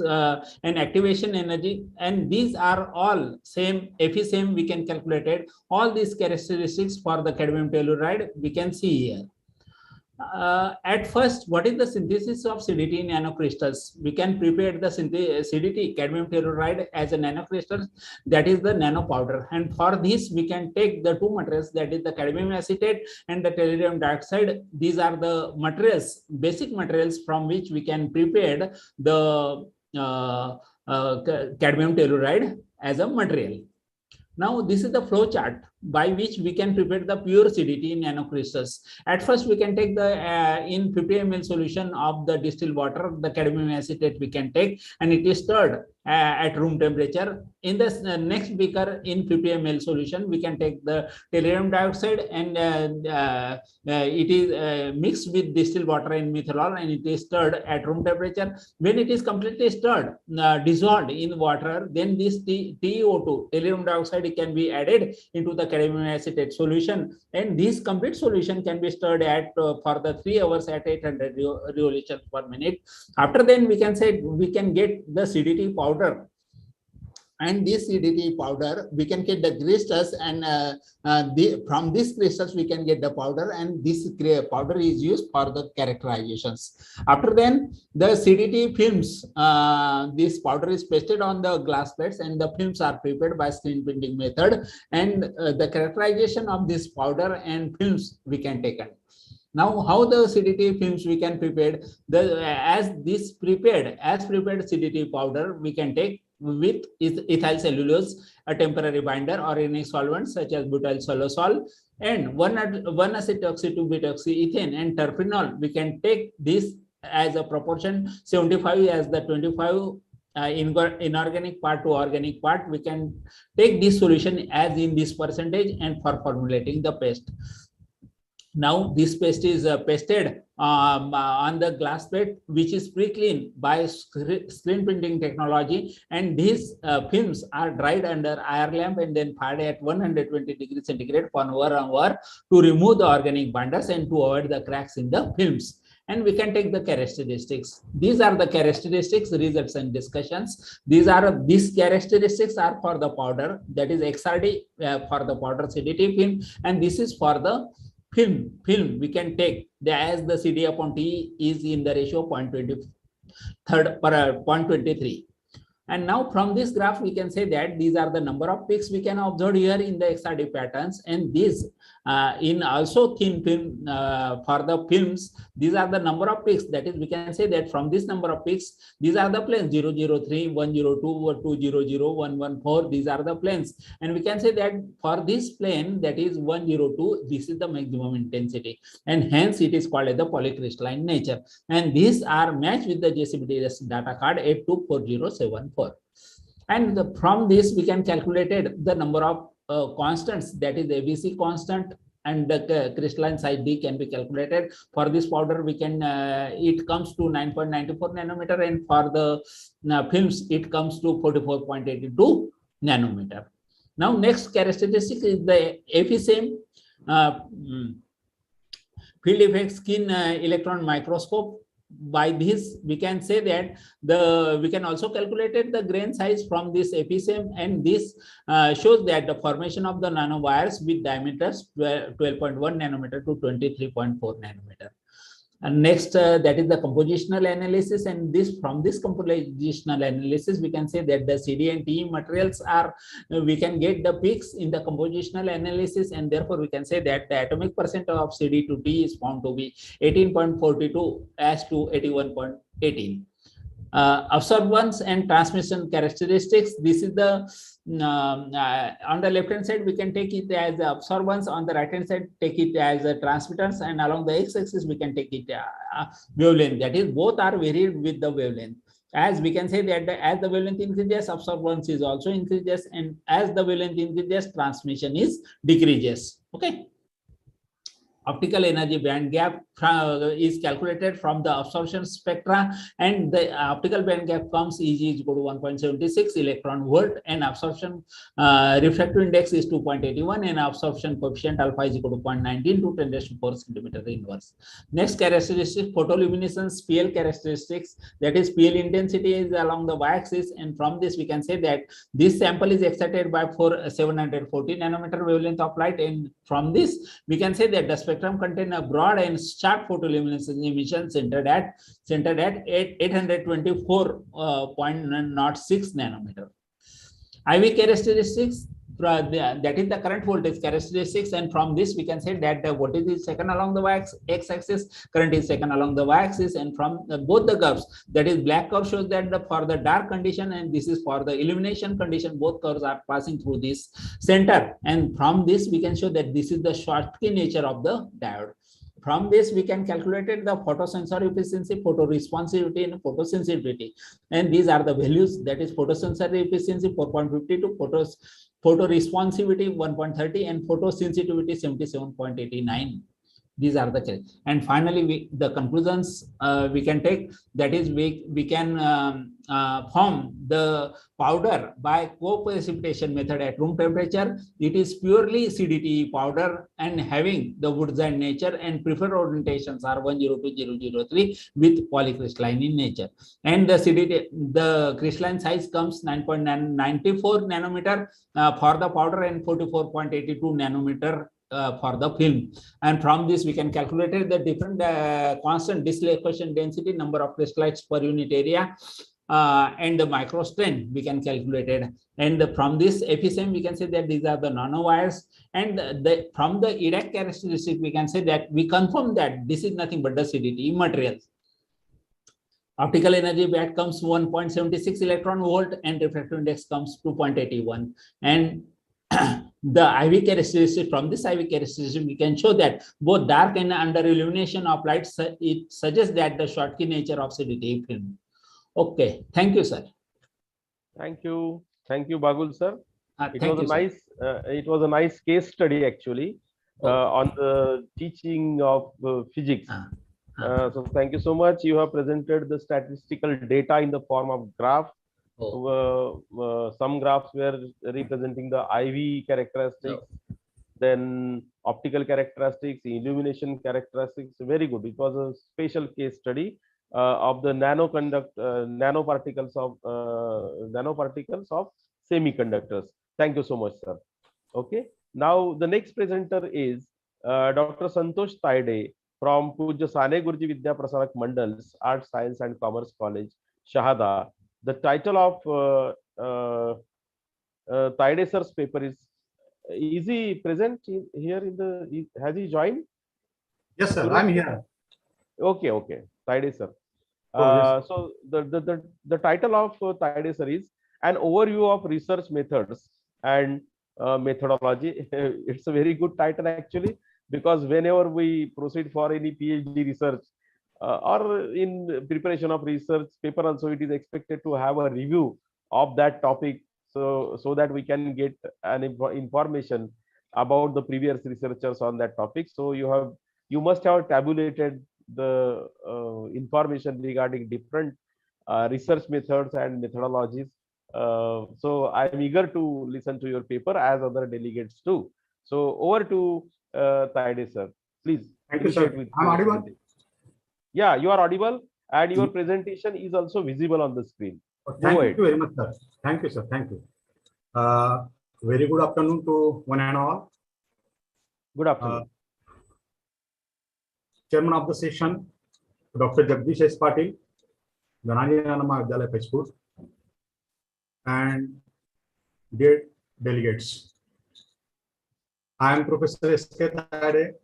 and activation energy, and these are all same FE we can calculate it. All these characteristics for the cadmium telluride we can see here. At first, what is the synthesis of CDT nanocrystals? We can prepare the CDT, cadmium telluride, as a nanocrystal, that is the nanopowder. And for this, we can take the two materials, that is the cadmium acetate and the tellurium dioxide. These are the materials, basic materials from which we can prepare the cadmium telluride as a material. Now, this is the flow chart by which we can prepare the pure CDT nanocrystals. At first, we can take the in 50 ml solution of the distilled water, the cadmium acetate we can take, and it is stirred at room temperature. In this next beaker, in 50 ml solution, we can take the tellurium dioxide, and it is mixed with distilled water and methanol, and it is stirred at room temperature. When it is completely stirred, dissolved in water, then this TiO2, tellurium dioxide, can be added into the cadmium acetate solution, and this complete solution can be stirred at for the 3 hours at 800 revolutions per minute. After then, we can say we can get the CDT powder, and this CDT powder we can get the crystals, and from these crystals we can get the powder, and this powder is used for the characterizations. After then, the CDT films, this powder is pasted on the glass plates, and the films are prepared by screen printing method, and the characterization of this powder and films we can take. Now, how the CDT films we can prepare? As prepared CDT powder we can take with ethyl cellulose, a temporary binder, organic solvents such as butyl solosol, and 1-acetoxy-2-butoxyethane and terphenol. We can take this as a proportion 75 as the 25 inorganic part to organic part. We can take this solution as in this percentage, and for formulating the paste. Now, this paste is pasted on the glass plate, which is pre-cleaned by screen printing technology, and these films are dried under IR lamp and then fired at 120 degrees centigrade for 1 hour to remove the organic binders and to avoid the cracks in the films. And we can take the characteristics. These are the characteristics, results, and discussions. These characteristics are for the powder, that is XRD for the powder CDT film, and this is for the film we can take as the CD upon T is in the ratio 0.23. And now from this graph, we can say that these are the number of peaks we can observe here in the XRD patterns, and these in also thin film for the films, these are the number of peaks. That is, we can say that from this number of peaks, these are the planes 003, 102, 200, 114. These are the planes, and we can say that for this plane, that is 102, this is the maximum intensity, and hence it is called as the polycrystalline nature. And these are matched with the JCB data card 824074. And from this, we can calculate the number of constants, that is ABC constant, and the crystalline size D can be calculated. For this powder, we can it comes to 9.94 nanometer, and for the films, it comes to 44.82 nanometer. Now, next characteristic is the FE-SEM field effect skin electron microscope. By this, we can say that we can also calculate the grain size from this FE-SEM, and this shows that the formation of the nanowires with diameters 12.1 nanometer to 23.4 nanometer. And next, that is the compositional analysis, and this from this compositional analysis, we can say that the CD and TE materials are, we can get the peaks in the compositional analysis, and therefore we can say that the atomic percent of CD to T is found to be 18.42 as to 81.18. Absorbance and transmission characteristics. This is the on the left hand side we can take it as absorbance, on the right hand side take it as a transmittance, and along the x-axis we can take it wavelength. That is, both are varied with the wavelength. As we can say that as the wavelength increases, absorbance is also increases, and as the wavelength increases, transmission is decreases. Okay. Optical energy band gap is calculated from the absorption spectra, and the optical band gap comes Eg is equal to 1.76 electron volt, and absorption refractive index is 2.81, and absorption coefficient alpha is equal to 0.19 to 10⁴ centimeter inverse. Next characteristic, photoluminescence PL characteristics, that is PL intensity is along the y-axis, and from this we can say that this sample is excited by 740 nanometer wavelength of light, and from this we can say that the spectrum contains a broad and sharp photoluminescence emission centered at 824.06 nanometer. IV characteristics, that is the current voltage characteristics, and from this we can say that the voltage is taken along the x-axis, current is taken along the y-axis, and from both the curves, that is black curve shows that for the dark condition, and this is for the illumination condition, both curves are passing through this center, and from this we can show that this is the Schottky nature of the diode. From this we can calculate the photosensor efficiency, photoresponsivity, and photosensitivity, and these are the values, that is photosensor efficiency 4.52, photoresponsivity 1.30, and photosensitivity 77.89. These are the cases. And finally, the conclusions we can take, that is we can form the powder by co-precipitation method at room temperature. It is purely CDTE powder and having the Woodside nature, and preferred orientations are 102003 with polycrystalline in nature. And the CDT, the crystalline size comes 9.94 nanometer for the powder, and 44.82 nanometer for the film. And from this we can calculate the different constant dislocation density, number of crystallites per unit area, and the microstrain we can calculate it. And from this FSM we can say that these are the nanowires, and from the EDAC characteristic we can say that we confirm that this is nothing but the CDTE material. Optical energy band comes 1.76 electron volt, and refractive index comes 2.81, and the IV characteristic, from this IV characteristic we can show that both dark and under illumination of light, it suggests that the Schottky nature of CDTE film. Okay, thank you, sir. Thank you, Bagul sir. It was a nice case study actually on the teaching of physics. So thank you so much. You have presented the statistical data in the form of graph. Some graphs were representing the IV characteristics, then optical characteristics, illumination characteristics. Very good. It was a special case study of the nanoparticles of semiconductors. Thank you so much, sir. Okay. Now the next presenter is Dr. Santosh Taide from Pujya Sane Guruji Vidya Prasarak Mandals, Arts, Science and Commerce College, Shahada. The title of Taide sir's paper is he present here in the, has he joined? Yes, sir, I'm here. Okay, Taide sir. Yes. So the title of Taide sir is An Overview of Research Methods and Methodology. It's a very good title actually, because whenever we proceed for any PhD research or in preparation of research paper also, it is expected to have a review of that topic, so that we can get an information about the previous researchers on that topic. So you must have tabulated the information regarding different research methods and methodologies. So I'm eager to listen to your paper as other delegates too. So over to Taide sir, please. Thank you, sir. I'm audible? Yeah, you are audible, and your presentation is also visible on the screen. Thank you very much, sir. Thank you, sir. Thank you. Very good afternoon to one and all. Good afternoon. Chairman of the session, Dr. Jagdish S. Patil, Dhananjana Mahavidyalaya, Pechpur, and dear delegates. I am Professor S.K. Thade,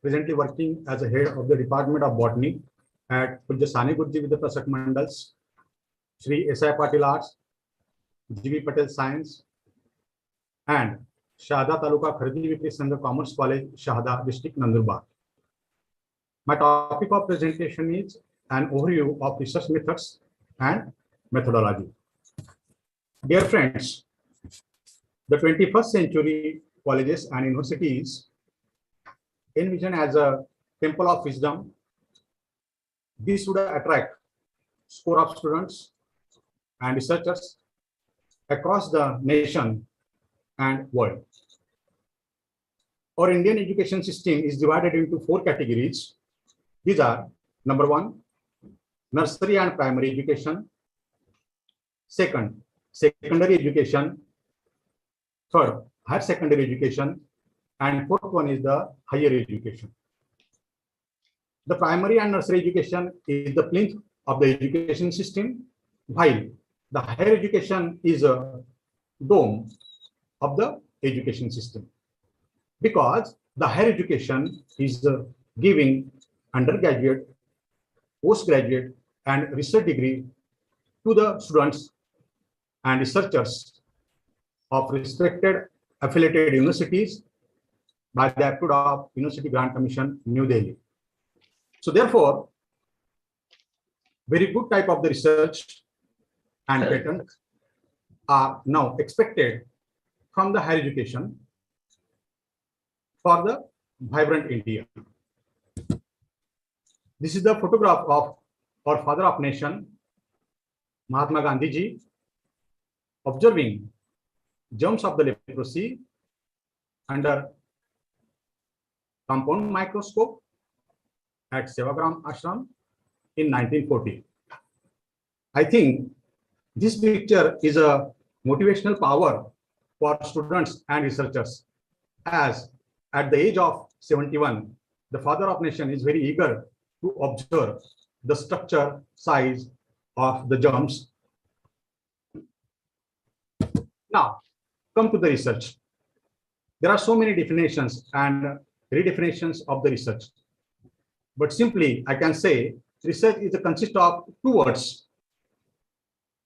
presently working as a head of the Department of Botany at Pujya Sani Gurji Vidya Prasad Mandals, Shri S.I. Patil Arts, G.V. Patel Science, and Shahda Taluka Khardi Vikri Sangha Commerce College, Shahda, District Nandurbar. My topic of presentation is an overview of research methods and methodology. Dear friends, the 21st century colleges and universities envision as a temple of wisdom. This would attract score of students and researchers across the nation and world. Our Indian education system is divided into 4 categories. These are: number 1, nursery and primary education; second, secondary education; third, higher secondary education; and fourth one is the higher education. The primary and nursery education is the plinth of the education system, while the higher education is a dome of the education system, because the higher education is giving undergraduate, postgraduate, and research degree to the students and researchers of respected affiliated universities by the approval of University Grant Commission, New Delhi. So therefore, very good type of the research and patents are now expected from the higher education for the vibrant India. This is the photograph of our father of nation, Mahatma Gandhi ji, observing germs of the leprosy under compound microscope at Sevagram Ashram in 1940. I think this picture is a motivational power for students and researchers, as at the age of 71, the father of nation is very eager to observe the structure, size of the germs. Now, come to the research. There are so many definitions and redefinitions of the research. But simply, I can say research is a consist of 2 words: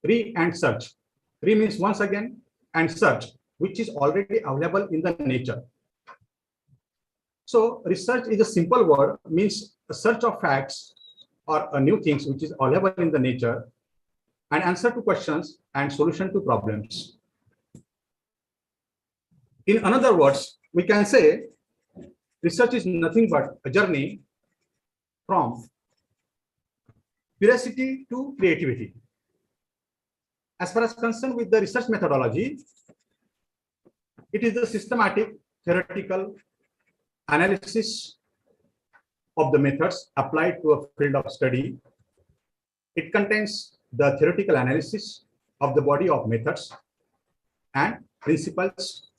re and search. Re means once again, and search, which is already available in the nature. So research is a simple word, means a search of facts or new things which is available in the nature, and answer to questions and solution to problems. In other words, we can say research is nothing but a journey from curiosity to creativity. As far as concerned with the research methodology, it is the systematic theoretical analysis of the methods applied to a field of study. It contains the theoretical analysis of the body of methods and principles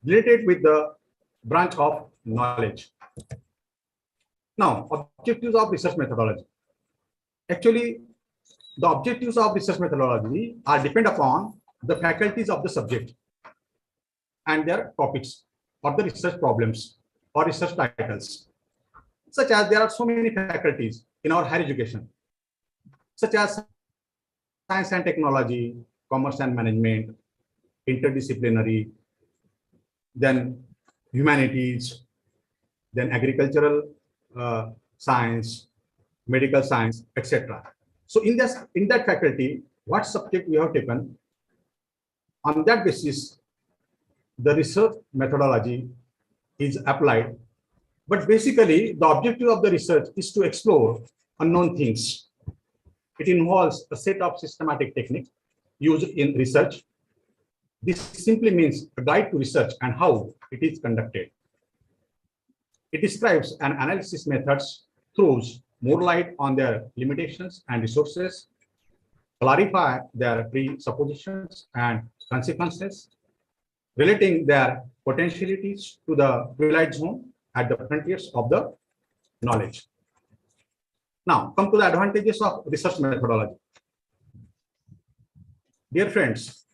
related with the branch of knowledge. Now, objectives of research methodology. Actually, the objectives of research methodology are depend upon the faculties of the subject and their topics or the research problems or research titles, such as there are so many faculties in our higher education, such as science and technology, commerce and management, interdisciplinary, then humanities, then agricultural science, medical science, etc. So in that faculty, what subject you have taken, on that basis, the research methodology is applied. But basically, the objective of the research is to explore unknown things. It involves a set of systematic techniques used in research. This simply means a guide to research and how it is conducted. It describes an analysis methods, throws more light on their limitations and resources, clarify their presuppositions and consequences, relating their potentialities to the twilight zone at the frontiers of the knowledge. Now, come to the advantages of research methodology. Dear friends,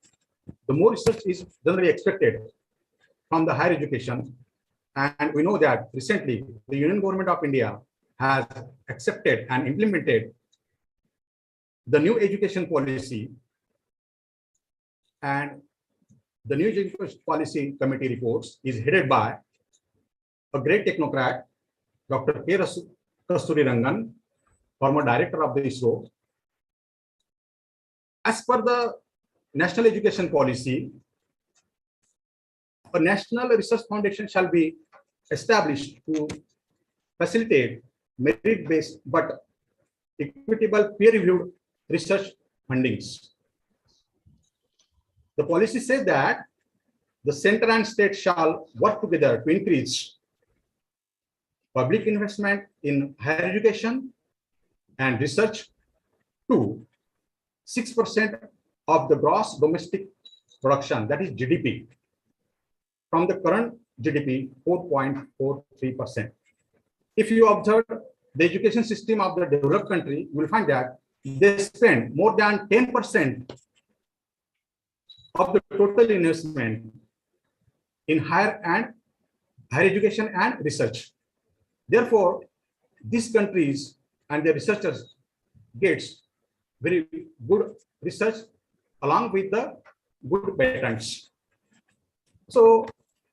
the more research is generally expected from the higher education, and we know that recently the Union Government of India has accepted and implemented the new education policy, and the new education policy committee reports is headed by a great technocrat, Dr. K. Kasturirangan, former director of the ISRO. As per the National Education Policy, a national research foundation shall be established to facilitate merit-based but equitable peer-reviewed research fundings. The policy says that the center and state shall work together to increase public investment in higher education and research to 6% of the gross domestic production, that is GDP, from the current GDP 4.43%. If you observe the education system of the developed country, you will find that they spend more than 10% of the total investment in higher education and research. Therefore, these countries and their researchers gets very good research along with the good patents. So,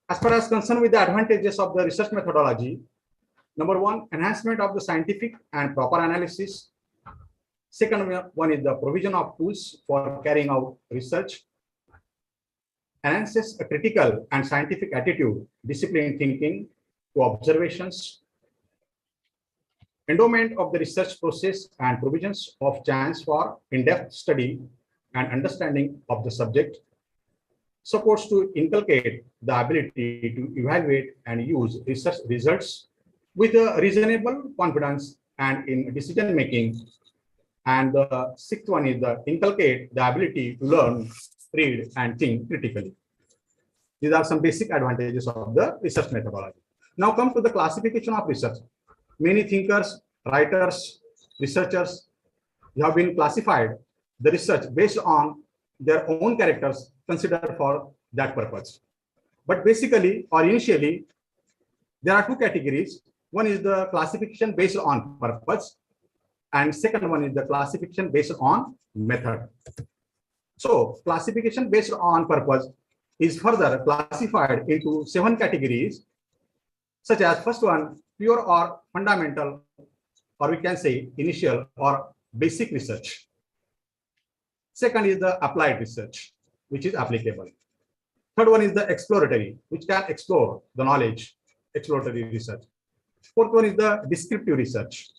as far as concerned with the advantages of the research methodology, number one, enhancement of the scientific and proper analysis. Second one is the provision of tools for carrying out research. Enhances a critical and scientific attitude, disciplined thinking to observations. Endowment of the research process and provisions of chance for in-depth study and understanding of the subject. Supports to inculcate the ability to evaluate and use research results with a reasonable confidence and in decision making. And the sixth one is the inculcate the ability to learn, read, and think critically. These are some basic advantages of the research methodology. Now come to the classification of research. Many thinkers, writers, researchers have been classified the research based on their own characters considered for that purpose. But basically or initially, there are two categories. One is the classification based on purpose, and second one is the classification based on method. So classification based on purpose is further classified into 7 categories, such as first one, pure or fundamental, or we can say initial or basic research. Second is the applied research, which is applicable. Third one is the exploratory, which can explore the knowledge, exploratory research. Fourth one is the descriptive research.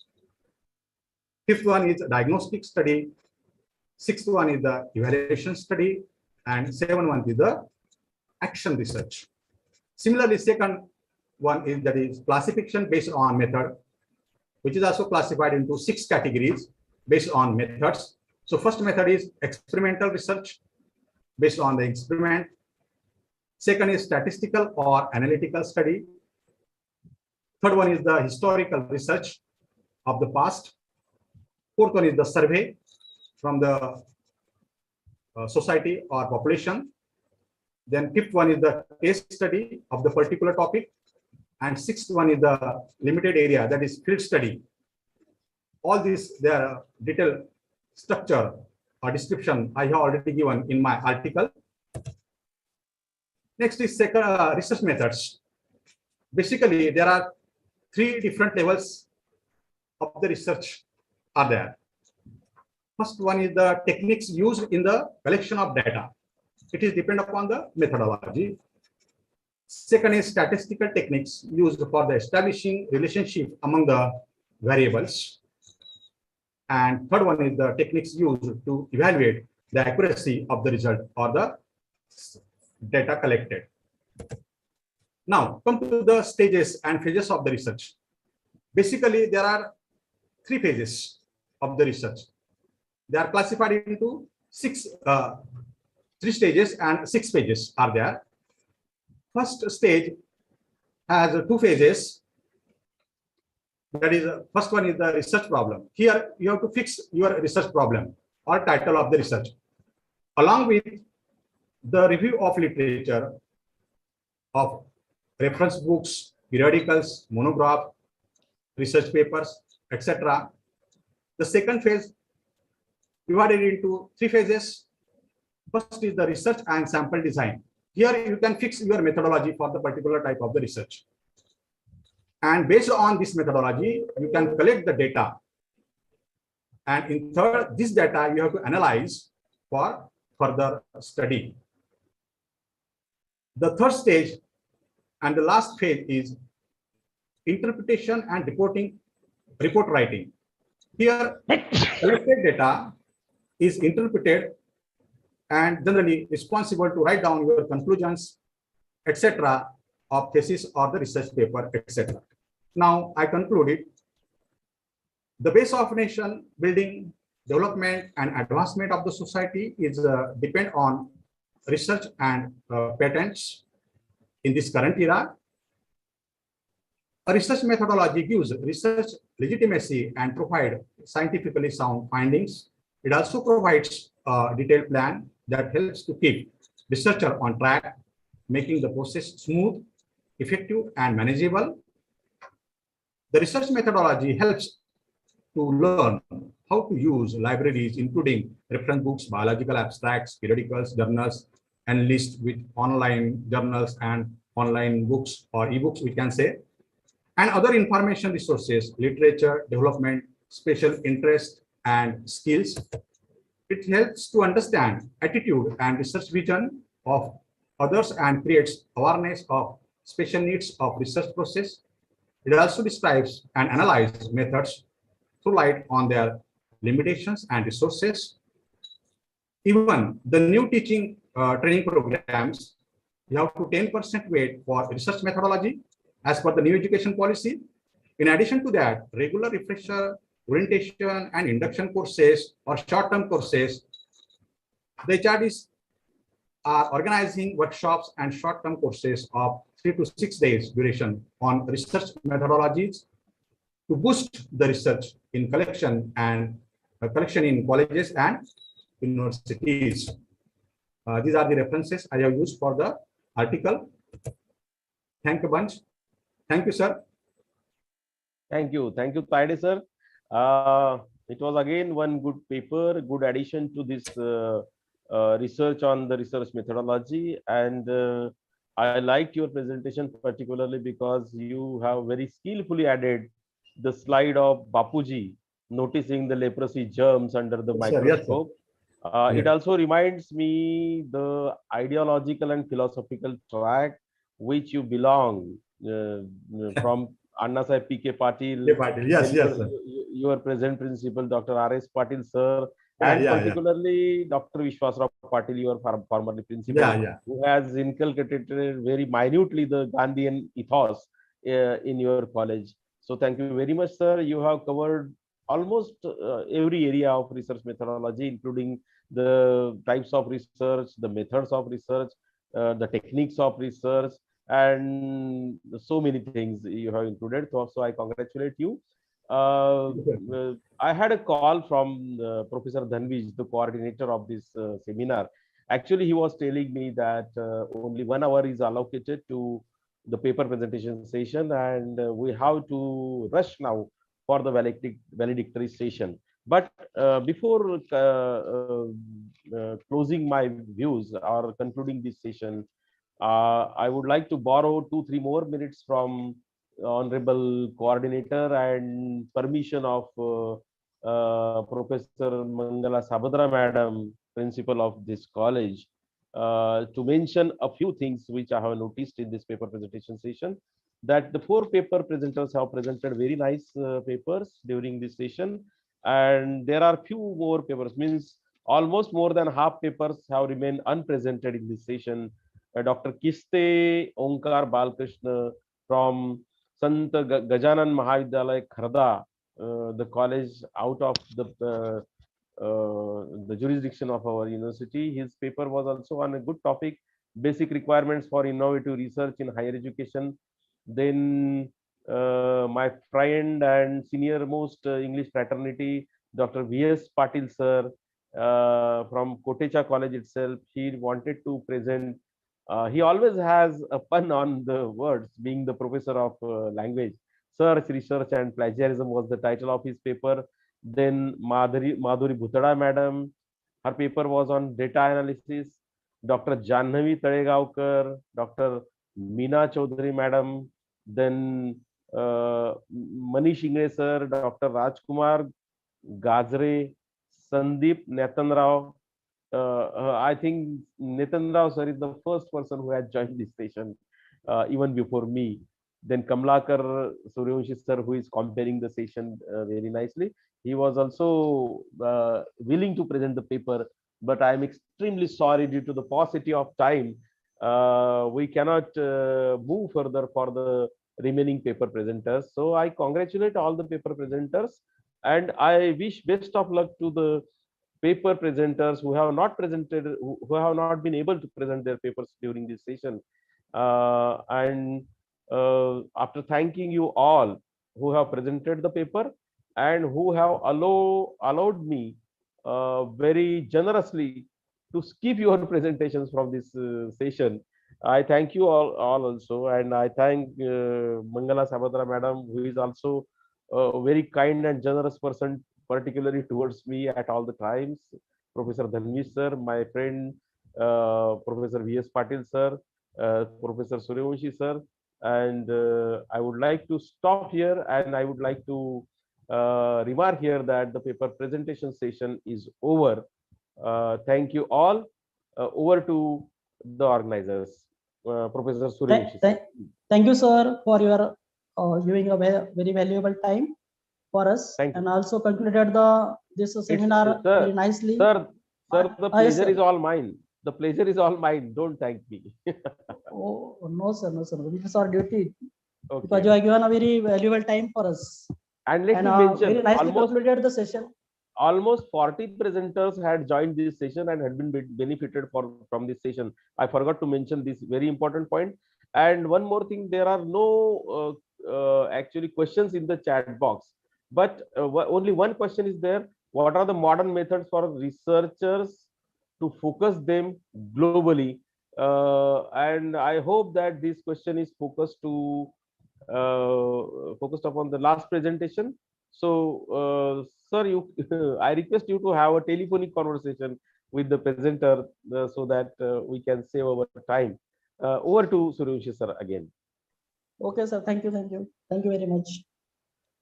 Fifth one is diagnostic study. Sixth one is the evaluation study. And seventh one is the action research. Similarly, second one is that is classification based on method, which is also classified into 6 categories based on methods. So first method is experimental research based on the experiment. Second is statistical or analytical study. Third one is the historical research of the past. Fourth one is the survey from the society or population. Then fifth one is the case study of the particular topic. And sixth one is the limited area, that is field study. All these, their detailed structure or description I have already given in my article. Next is second, research methods. Basically, there are 3 different levels of the research are there. First one is the techniques used in the collection of data. It is depend upon the methodology. Second is statistical techniques used for the establishing relationship among the variables. And third one is the techniques used to evaluate the accuracy of the result or the data collected. Now, come to the stages and phases of the research. Basically, there are 3 phases of the research. They are classified into 3 stages and 6 phases are there. First stage has 2 phases. That is, first one is the research problem. Here you have to fix your research problem or title of the research, along with the review of literature, of reference books, periodicals, monograph, research papers, etc. The second phase divided into 3 phases. First is the research and sample design. Here you can fix your methodology for the particular type of the research. And based on this methodology, you can collect the data. And in third, this data you have to analyze for further study. The third stage and the last phase is interpretation and report writing. Here, collected data is interpreted and generally responsible to write down your conclusions, etc., of thesis or the research paper, etc. Now, I concluded. The base of nation building, development, and advancement of the society is depend on research and patents. In this current era, a research methodology gives research legitimacy and provide scientifically sound findings. It also provides a detailed plan that helps to keep researcher on track, making the process smooth, effective, and manageable. The research methodology helps to learn how to use libraries, including reference books, biological abstracts, periodicals, journals, and list with online journals and online books or ebooks, we can say, and other information resources, literature, development, special interest, and skills. It helps to understand attitude and research vision of others and creates awareness of special needs of research process. It also describes and analyzes methods to light on their limitations and resources. Even the new teaching training programs, you have to 10% weight for research methodology as per the new education policy. In addition to that, regular refresher, orientation, and induction courses or short-term courses, the HRDs are organizing workshops and short-term courses of 3 to 6 days duration on research methodologies to boost the research in collection in colleges and universities. These are the references I have used for the article. Thank you bunch. Thank you, sir. Thank you, Taide sir. It was again one good paper, good addition to this research on the research methodology, and I liked your presentation particularly because you have very skillfully added the slide of Bapuji noticing the leprosy germs under the Yes, sir. microscope. Yes, It also reminds me the ideological and philosophical track which you belong from Anna Sahib P.K. Patil. Yes, yes, sir. Your present principal, Dr. R.S. Patil, sir, Yeah, and yeah, particularly Dr. Vishwasrao Patil, your formerly principal, who has inculcated very minutely the Gandhian ethos in your college. So thank you very much, sir. You have covered almost every area of research methodology, including the types of research, the methods of research, the techniques of research, and so many things you have included. So I congratulate you. I had a call from Professor Dhanvij, the coordinator of this seminar. Actually, he was telling me that only 1 hour is allocated to the paper presentation session, and we have to rush now for the valedictory session. But before closing my views or concluding this session, I would like to borrow 2-3 more minutes from honorable coordinator and permission of Professor Mangala Sabadra Madam, principal of this college, to mention a few things which I have noticed in this paper presentation session. That the 4 paper presenters have presented very nice papers during this session, and there are few more papers, means almost more than half papers have remained unpresented in this session. Dr. Kiste Onkar Balkrishna from Sant Gajanan Mahavidyalaya Kharda, the college out of the jurisdiction of our university. His paper was also on a good topic, basic requirements for innovative research in higher education. Then my friend and senior most English fraternity, Dr. V.S. Patil sir, from Kotecha College itself. He wanted to present. He always has a pun on the words, being the professor of language. Search, research, and plagiarism was the title of his paper. Then Madhuri Bhutada madam, her paper was on data analysis. Dr. Janhavi Talegaonkar, Dr. Meena Chaudhary madam, then Manish Ingre sir, Dr. Rajkumar Gajre, Sandeep Nathan Rao. I think Nathan Rao sir is the first person who has joined this session, even before me. Then Kamlakar Suryavanshi sir, who is comparing the session very nicely. He was also willing to present the paper, but I am extremely sorry due to the paucity of time. We cannot move further for the remaining paper presenters. So I congratulate all the paper presenters, and I wish best of luck to the paper presenters who have not presented, who have not been able to present their papers during this session. And after thanking you all who have presented the paper and who have allowed me very generously to skip your presentations from this session, I thank you all also, and I thank Mangala Sabadra madam, who is also a very kind and generous person, particularly towards me at all the times. Professor Dhanvish sir, my friend, Professor V.S. Patil sir, Professor Suryavanshi sir, and I would like to stop here, and I would like to remark here that the paper presentation session is over. Thank you all. Over to the organizers. Professor Suryavanshi sir. Thank you, sir, for your giving a very valuable time for us, Thank you. and also concluded this seminar sir, very nicely. Sir, the Yes, pleasure sir. is all mine. The pleasure is all mine. Don't thank me. Oh, no, sir, no, sir. This is our duty because Okay. you have given a very valuable time for us. And let And me very mention, nicely concluded the session. almost 40 presenters had joined this session and had been benefited from this session. I forgot to mention this very important point. And one more thing, there are no actually questions in the chat box, but only one question is there. What are the modern methods for researchers to focus them globally? And I hope that this question is focused upon the last presentation. So, sir, I request you to have a telephonic conversation with the presenter so that we can save our time. Over to Suryavanshi sir again. Okay, sir. Thank you. Thank you. Thank you very much.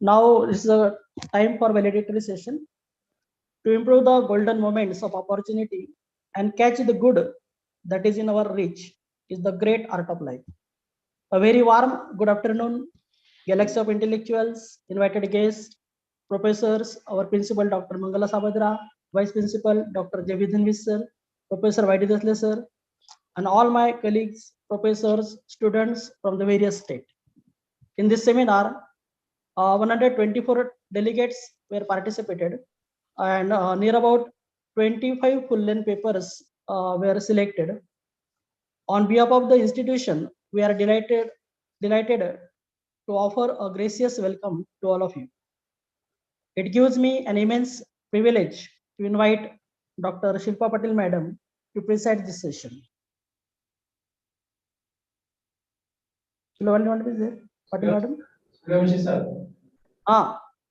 Now this is a time for valedictory session. To improve the golden moments of opportunity and catch the good that is in our reach is the great art of life. A very warm good afternoon, galaxy of intellectuals, invited guests, professors, our principal Dr. Mangala Sabadra, vice principal Dr. J.V. Dhanvish sir, Professor Y.D. Dasle sir, and all my colleagues, professors, students from the various states. In this seminar, 124 delegates were participated, and near about 25 full-length papers were selected. On behalf of the institution, we are delighted to offer a gracious welcome to all of you. It gives me an immense privilege to invite Dr. Shilpa Patil Madam to preside this session. Patil Madam? Suryavanshi sir,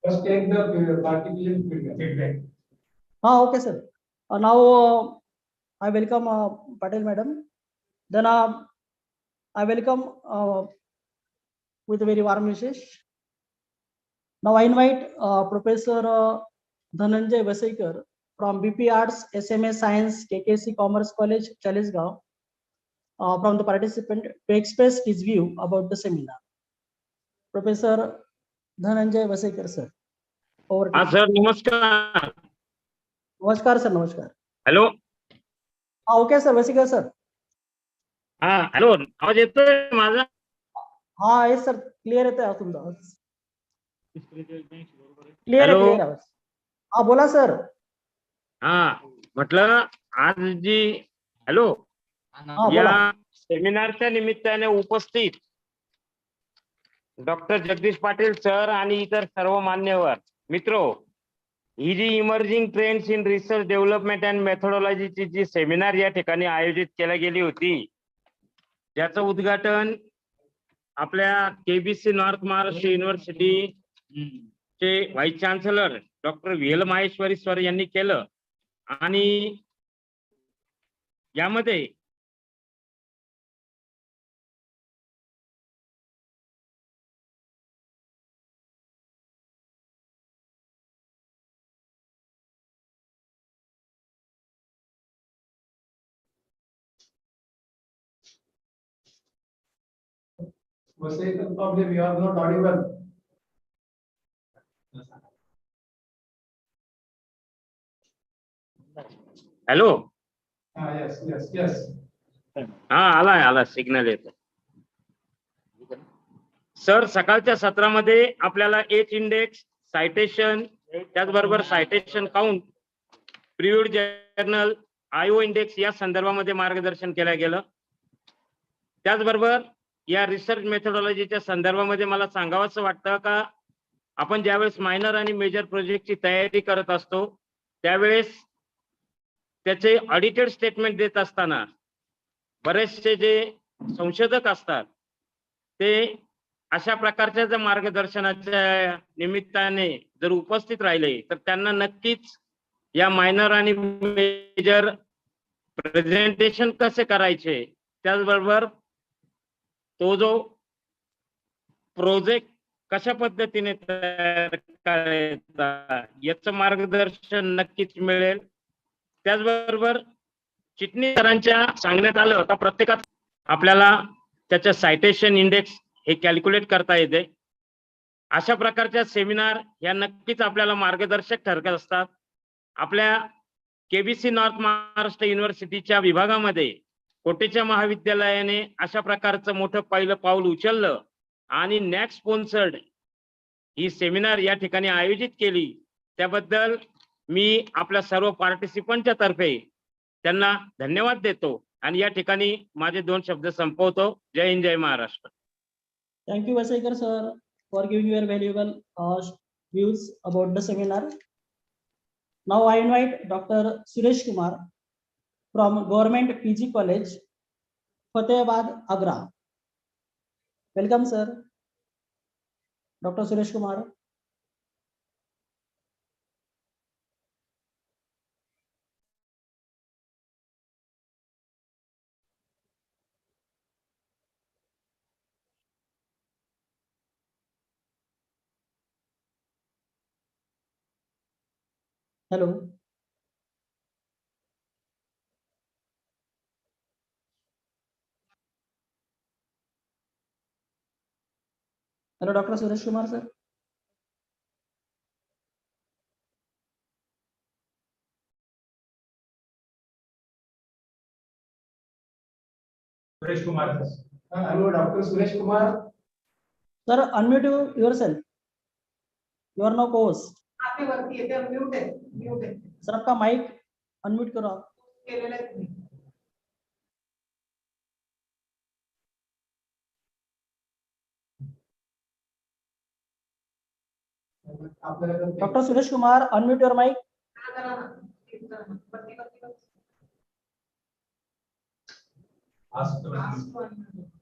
first take the participant feedback. Okay, sir. Now I welcome Patil Madam. Then I welcome with a very warm wishes. Now I invite Professor Dhananjay Vasaikar from BP Arts, SMA Science, KKC Commerce College, Chalisgaon, from the participant to express his view about the seminar. Professor Dhananjay Vasaikar, sir. Over to you. Sir नमस्कार. नमस्कार sir, नमस्कार. Hello. Okay sir, Vasikar sir. Hello, आवाज येतोय माझा? Yes sir, clear येतोय तुमचा आवाज. Clear आहे, क्लिअर आवाज. बोला सर. म्हटलं आज जी या सेमिनारच्या निमित्ताने उपस्थित डॉक्टर जगदीश पाटील सर आणि इतर सर्व मान्यवर मित्रो, ही जी emerging trends in research development and मेथोडॉलॉजीची जी सेमिनार या ठिकाणी आयोजित केल्या गेली होती, ज्याचं उद्घाटन आपल्या केबीसी नॉर्थ महाराष्ट्र युनिव्हर्सिटी चे vice chancellor doctor V L. Maheshwari sir यांनी केलं. आणि यामध्ये Probably we are not audible. Hello, Yes, yes, yes. हा आला सिग्नल येतो. सर, सकाळच्या सत्रामध्ये आपल्याला एच इंडेक्स, सायटेशन, त्याचबरोबर citation count, previewed journal, IO index या संदर्भामध्ये मार्गदर्शन केलं गेलं. त्याचबरोबर या रिसर्च मेथोडॉलॉजीच्या संदर्भामध्ये मला सांगावंसं वाटतं का आपण ज्यावेळेस मायनर आणि मेजर प्रोजेक्टची तयारी करत असतो त्यावेळेस त्याचे ऑडिटेड स्टेटमेंट देत असताना बरेचसे जे संशोधक असतात ते अशा प्रकारच्या जर मार्गदर्शनाच्या निमित्ताने जर उपस्थित राहिले तर त्यांना नक्कीच या मायनर आणि मेजर प्रेझेंटेशन कसे करायचे, त्याचबरोबर तो जो प्रोजेक्ट कशा पद्धतीने तयार करायचा याचं मार्गदर्शन नक्कीच मिळेल. त्याचबरोबर चिटणीस सरांच्या सांगण्यात आलं का प्रत्येकात आपल्याला त्याचं सायटेशन इंडेक्स हे कॅल्क्युलेट करता येते. अशा प्रकारच्या सेमिनार या नक्कीच आपल्याला मार्गदर्शक ठरत असतात. आपल्या केबीसी नॉर्थ महाराष्ट्र युनिव्हर्सिटीच्या विभागामध्ये कोटेच्या महाविद्यालयाने अशा प्रकारचं मोठं पहिलं पाऊल उचललं आणि नॅक स्पॉन्सर्ड ही सेमिनार या ठिकाणी आयोजित केली. त्याबद्दल मी आपल्या सर्व पार्टिसिपंटच्या तर्फे त्यांना धन्यवाद देतो आणि या ठिकाणी माझे 2 शब्द संपवतो. जय हिंद, जय Maharashtra. Thank you, Vasaikar sir, for giving your valuable views about the seminar. Now I invite Dr. Suresh Kumar from Government PG College, Fatehbad, Agra. Welcome, sir. Dr. Suresh Kumar. Hello. Hello, Dr. Suresh Kumar, sir. Suresh Kumar. Hello, Dr. Suresh Kumar. Sir, unmute yourself. You are now host. आपके वरती येते mute है sir आपका mic unmute करो आप. केलेलं आहे तुम्ही. Dr. Suresh Kumar, unmute your mic. करा ना. वरती. Ask one.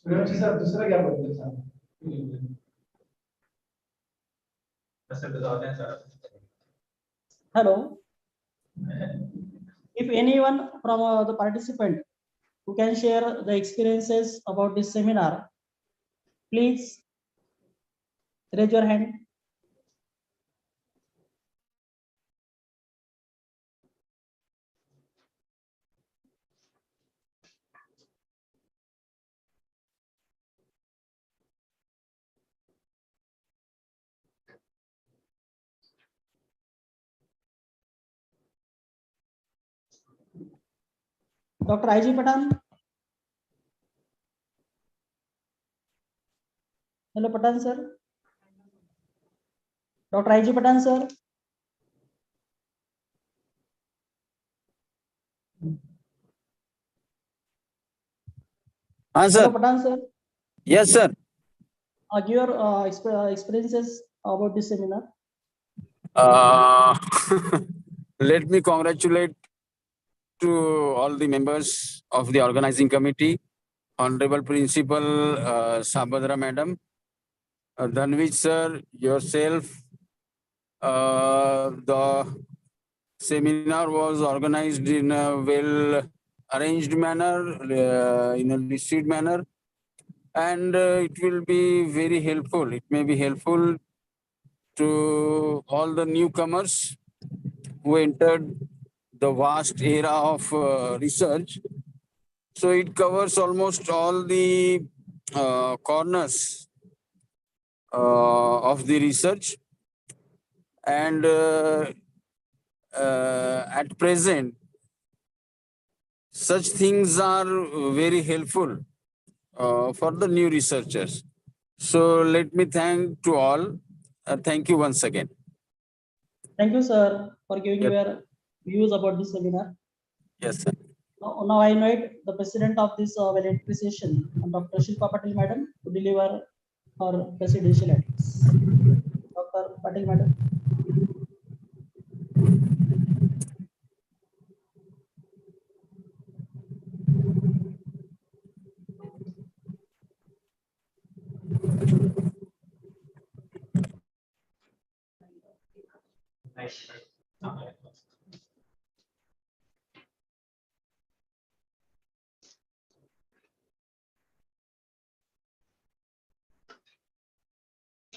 सूर्यवंशी सर दुसरं क्या बोलते सांग. Hello. If anyone from the participant who can share the experiences about this seminar, please raise your hand. Dr. I.G. Patan. Hello, Patan sir. Dr. I.G. Patan, sir. Sir. Hello, Patan, sir. Yes, sir. Give your experiences about this seminar. Uh, Let me congratulate to all the members of the organizing committee, Honorable Principal Sabhadra Madam, Dhanvij sir, yourself. The seminar was organized in a well arranged manner, in a received manner, and it will be very helpful. It may be helpful to all the newcomers who entered the vast era of research. So it covers almost all the corners of the research, and at present, such things are very helpful for the new researchers. So let me thank to all. Thank you once again. Thank you, sir, for giving Yes. your views about this seminar. Yes, sir. Now I invite the president of this valedictory session, Dr. Shilpa Patel, madam, to deliver her presidential address. Dr. Patel, madam.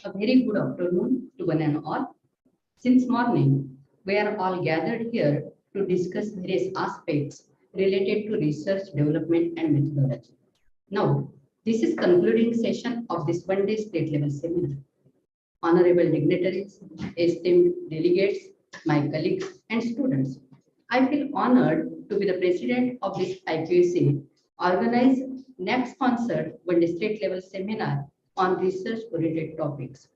A very good afternoon to one and all. Since morning, we are all gathered here to discuss various aspects related to research, development, and methodology. Now, this is concluding session of this one-day state level seminar. Honorable dignitaries, esteemed delegates, my colleagues, and students, I feel honored to be the president of this IQAC organized NAC sponsored one-day state level seminar on research-oriented topics.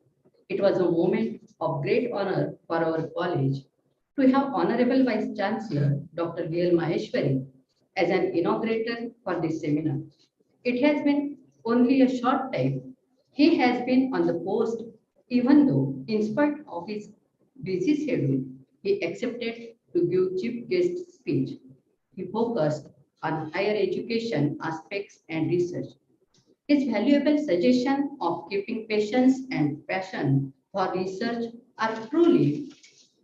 It was a moment of great honor for our college to have Honorable Vice Chancellor Dr. V.L. Maheshwari as an inaugurator for this seminar. It has been only a short time. He has been on the post, even though, in spite of his busy schedule, he accepted to give chief guest speech. He focused on higher education aspects and research. His valuable suggestion of keeping patience and passion for research are truly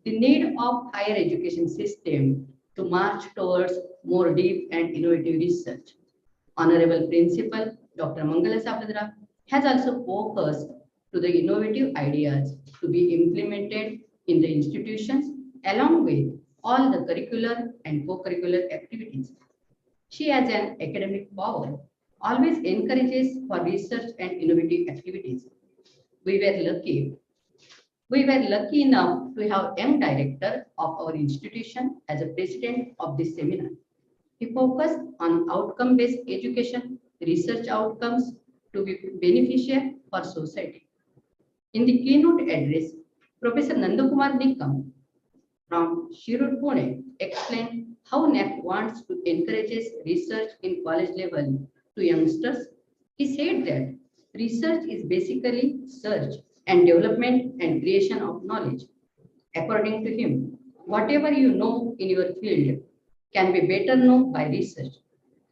the need of higher education system to march towards more deep and innovative research. Honorable Principal Dr. Mangala Sabhadra has also focused to the innovative ideas to be implemented in the institutions along with all the curricular and co-curricular activities. She, as an academic power, always encourages for research and innovative activities. We were lucky enough to have young director of our institution as a president of this seminar. He focused on outcome-based education, research outcomes to be beneficial for society. In the keynote address, Professor Nandakumar Nikam from Shirur, Pune explained how NAC wants to encourage research in college level to youngsters. He said that research is basically search and development and creation of knowledge. According to him, whatever you know in your field can be better known by research.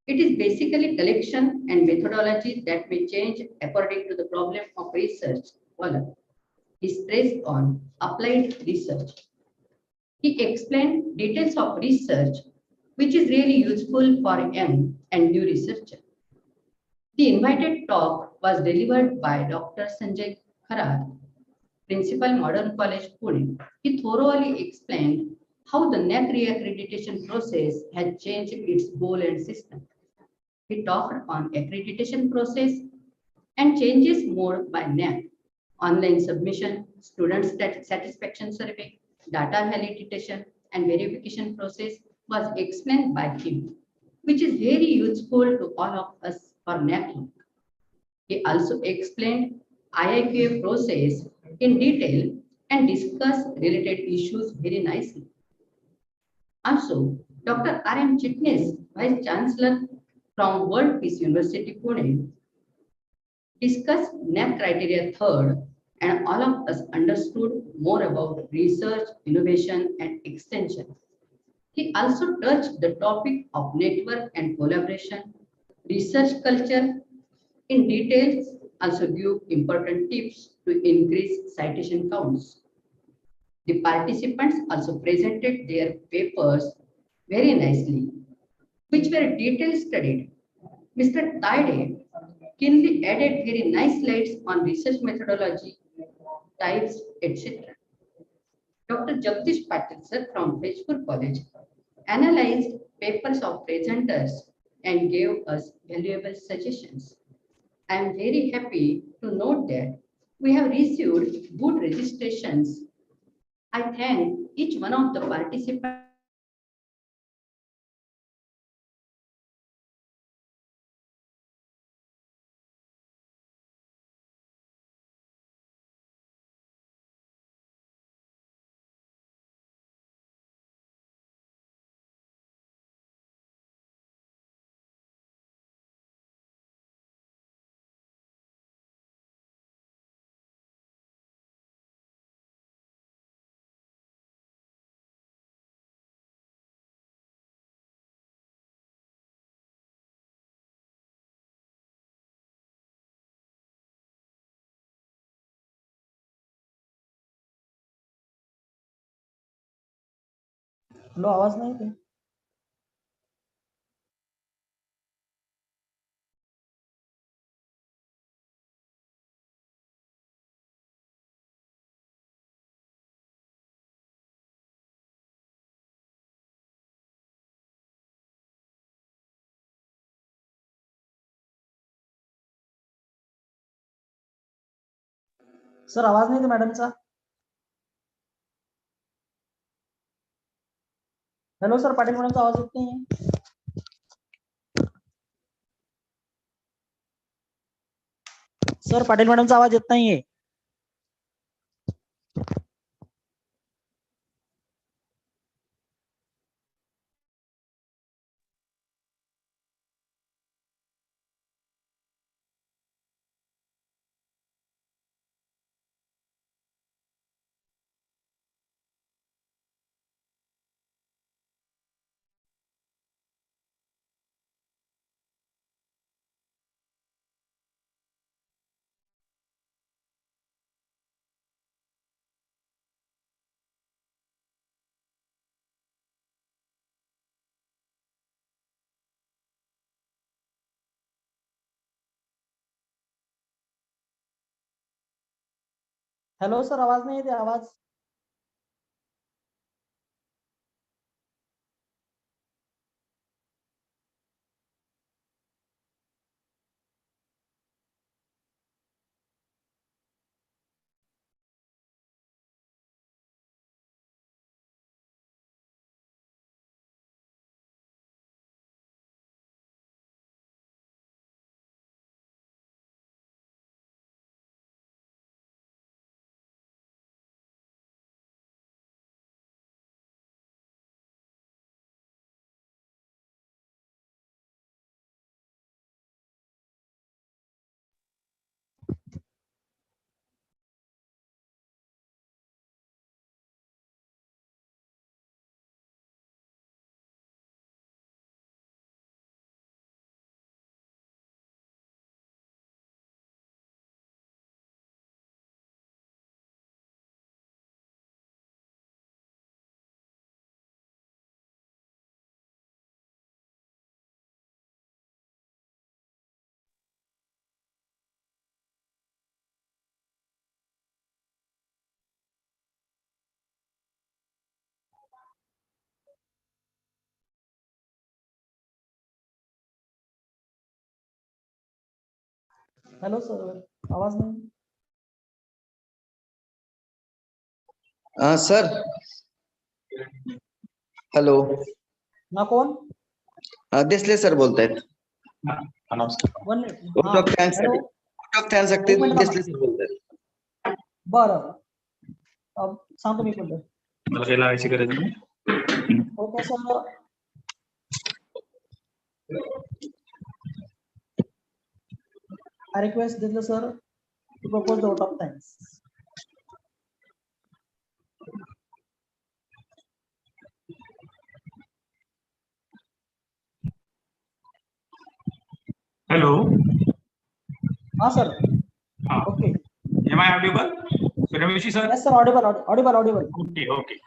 It is basically collection and methodology that may change according to the problem of research. He stressed on applied research. He explained details of research, which is really useful for young and new researchers. The invited talk was delivered by Dr. Sanjay Kharar, Principal Modern College, Pune. He thoroughly explained how the NAC reaccreditation process has changed its goal and system. He talked on accreditation process and changes made by NAC, online submission, student satisfaction survey, data validation, and verification process was explained by him, which is very useful to all of us for NAC. He also explained IIQA process in detail and discuss related issues very nicely. Also, Dr. R.M. Chitnis, Vice Chancellor from World Peace University, Pune, discussed NAP criteria third, and all of us understood more about research, innovation, and extension. He also touched the topic of network and collaboration, research culture in details, also give important tips to increase citation counts. The participants also presented their papers very nicely, which were detail studied. Mr. Tide keenly added very nice slides on research methodology, types, etc. Dr. Jagdish Patil sir from Bhejpur College analyzed papers of presenters and gave us valuable suggestions. I am very happy to note that we have received good registrations. I thank each one of the participants. लो आवाज नहीं थी. Sir आवाज नहीं थी मॅडमचा. Hello sir, Patil मॅडमचा आवाज येत नाही. Sir Patil मॅडमचा आवाज येत नाहीये. हॅलो सर, आवाज नाही येते. आवाज. हॅलो सर, आवाज नाही. Sir hello. ना कोण? देसले सर बोलतायत. One minute. देसले सर बोलतायत. बरं. सांगतो मी पण. मला काही लावायची गरज नाही. Okay, sir. I request Dillo sir to propose the vote of thanks. Hello. Sir. Ah. Okay. Am I audible? Suryavanshi sir? Yes, sir. Audible. Okay.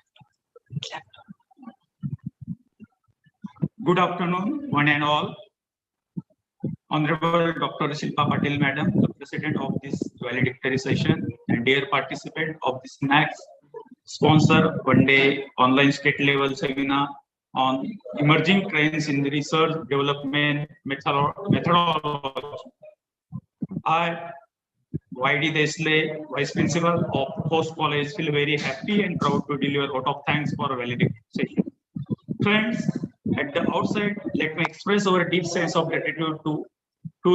Good afternoon, one and all. Honorable Dr. Shilpa Patil, Madam, the President of this valedictory session, and dear participant of this next sponsor one-day online state level seminar on emerging trends in the research development methodology. I, YD Desley, Vice Principal of Post College, feel very happy and proud to deliver a vote of thanks for a valedictory session. Friends, at the outset, let me express our deep sense of gratitude to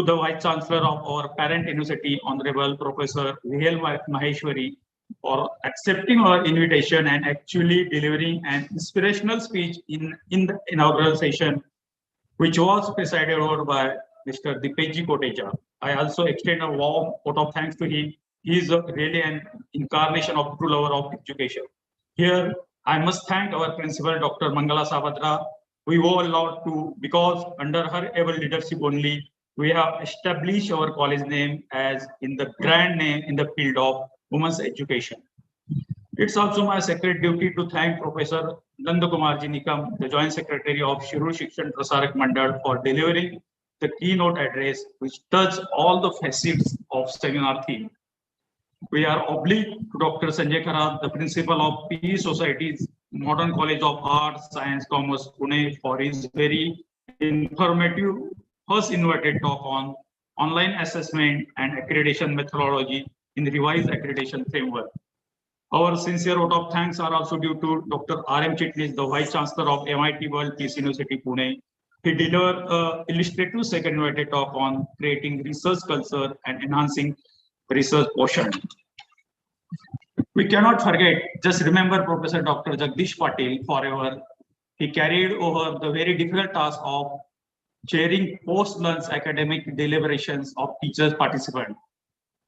the Vice Chancellor of our parent university, Honorable Professor V.L. Maheshwari, for accepting our invitation and actually delivering an inspirational speech in the inaugural session, which was presided over by Mr. Dipesh Kotecha. I also extend a warm vote of thanks to him. He is really an incarnation of true lover of education. Here, I must thank our principal, Dr. Mangala Sabhadra. We owe a lot to, because under her able leadership only, we have established our college name as in the grand name in the field of women's education. It's also my sacred duty to thank Professor Nandakumarji Nikam, the Joint Secretary of Shirur Shikshan Prasarak Mandal, for delivering the keynote address, which touched all the facets of seminar theme. We are obliged to Dr. Sanjay Kharat, the principal of PE Society's Modern College of Arts, Science, Commerce, Pune, for his very informative first invited talk on online assessment and accreditation methodology in the revised accreditation framework. Our sincere vote of thanks are also due to Dr. R.M. Chitnis, the Vice Chancellor of MIT World Peace University, Pune. He delivered an illustrative second invited talk on creating research culture and enhancing research quotient. We cannot forget, just remember Professor Dr. Jagdish Patil forever. He carried over the very difficult task of chairing post-lunch academic deliberations of teachers participants.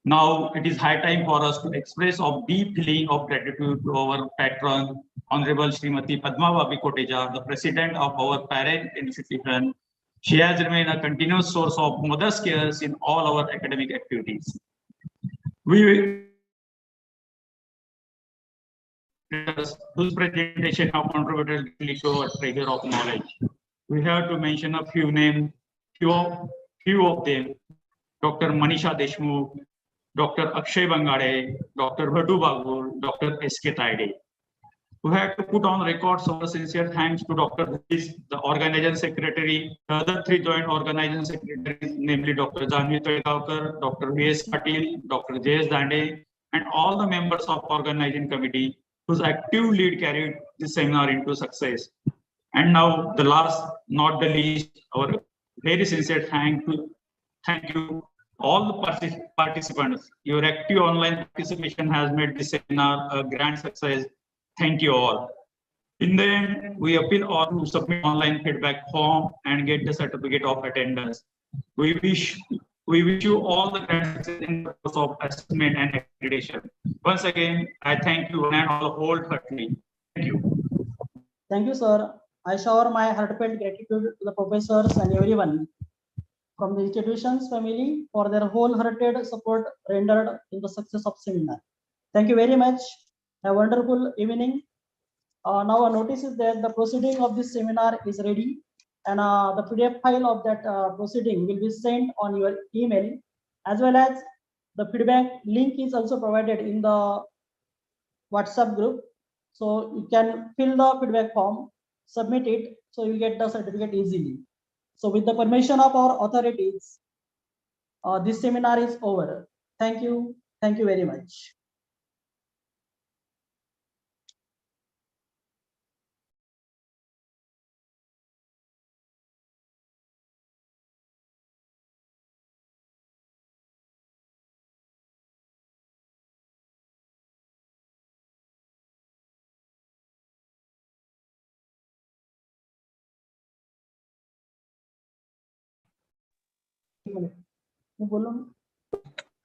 Now it is high time for us to express a deep feeling of gratitude to our patron, Honorable Srimati Padma Babi Kotecha, the president of our parent institution. She has remained a continuous source of mother's cares in all our academic activities. Whose presentation have contributed to our treasure of knowledge. We have to mention a few names, few of them: Dr. Manisha Deshmukh, Dr. Akshay Bangade, Dr. Bhadu Bagul, Dr. S.K. Taide. We have to put on record our sincere thanks to Dr. Bhish, the organizing secretary, the other three joint organizing secretaries, namely Dr. Janvi Tolgaonkar, Dr. V.S. Patil, Dr. J.S. Dande, and all the members of organizing committee whose active lead carried this seminar into success. And now the last, not the least, our very sincere thank you all the participants. Your active online participation has made this seminar a grand success. Thank you all. In the end, we appeal all to submit online feedback form and get the certificate of attendance. We wish you all the grand success in the process of assessment and accreditation. Once again, I thank you and all wholeheartedly. Thank you. Thank you, sir. I shower my heartfelt gratitude to the professors and everyone from the institution's family for their wholehearted support rendered in the success of seminar. Thank you very much. Have a wonderful evening. Now a notice is that the proceeding of this seminar is ready, and the PDF file of that proceeding will be sent on your email, as well as the feedback link is also provided in the WhatsApp group. So you can fill the feedback form, submit it, so you get the certificate easily. So with the permission of our authorities, this seminar is over. Thank you. Thank you very much.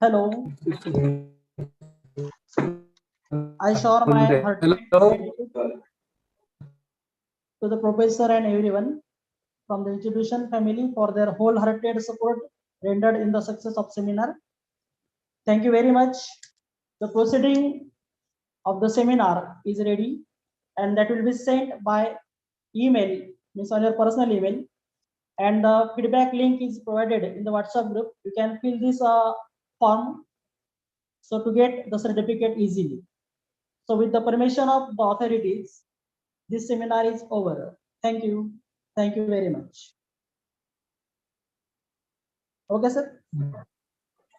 Hello. I show my heartfelt gratitude to the professor and everyone from the institution family for their wholehearted support rendered in the success of seminar. Thank you very much. The proceeding of the seminar is ready and that will be sent by email, means on your personal email, and the feedback link is provided in the WhatsApp group. You can fill this form so to get the certificate easily. So with the permission of the authorities, this seminar is over. Thank you. Thank you very much. Okay, sir.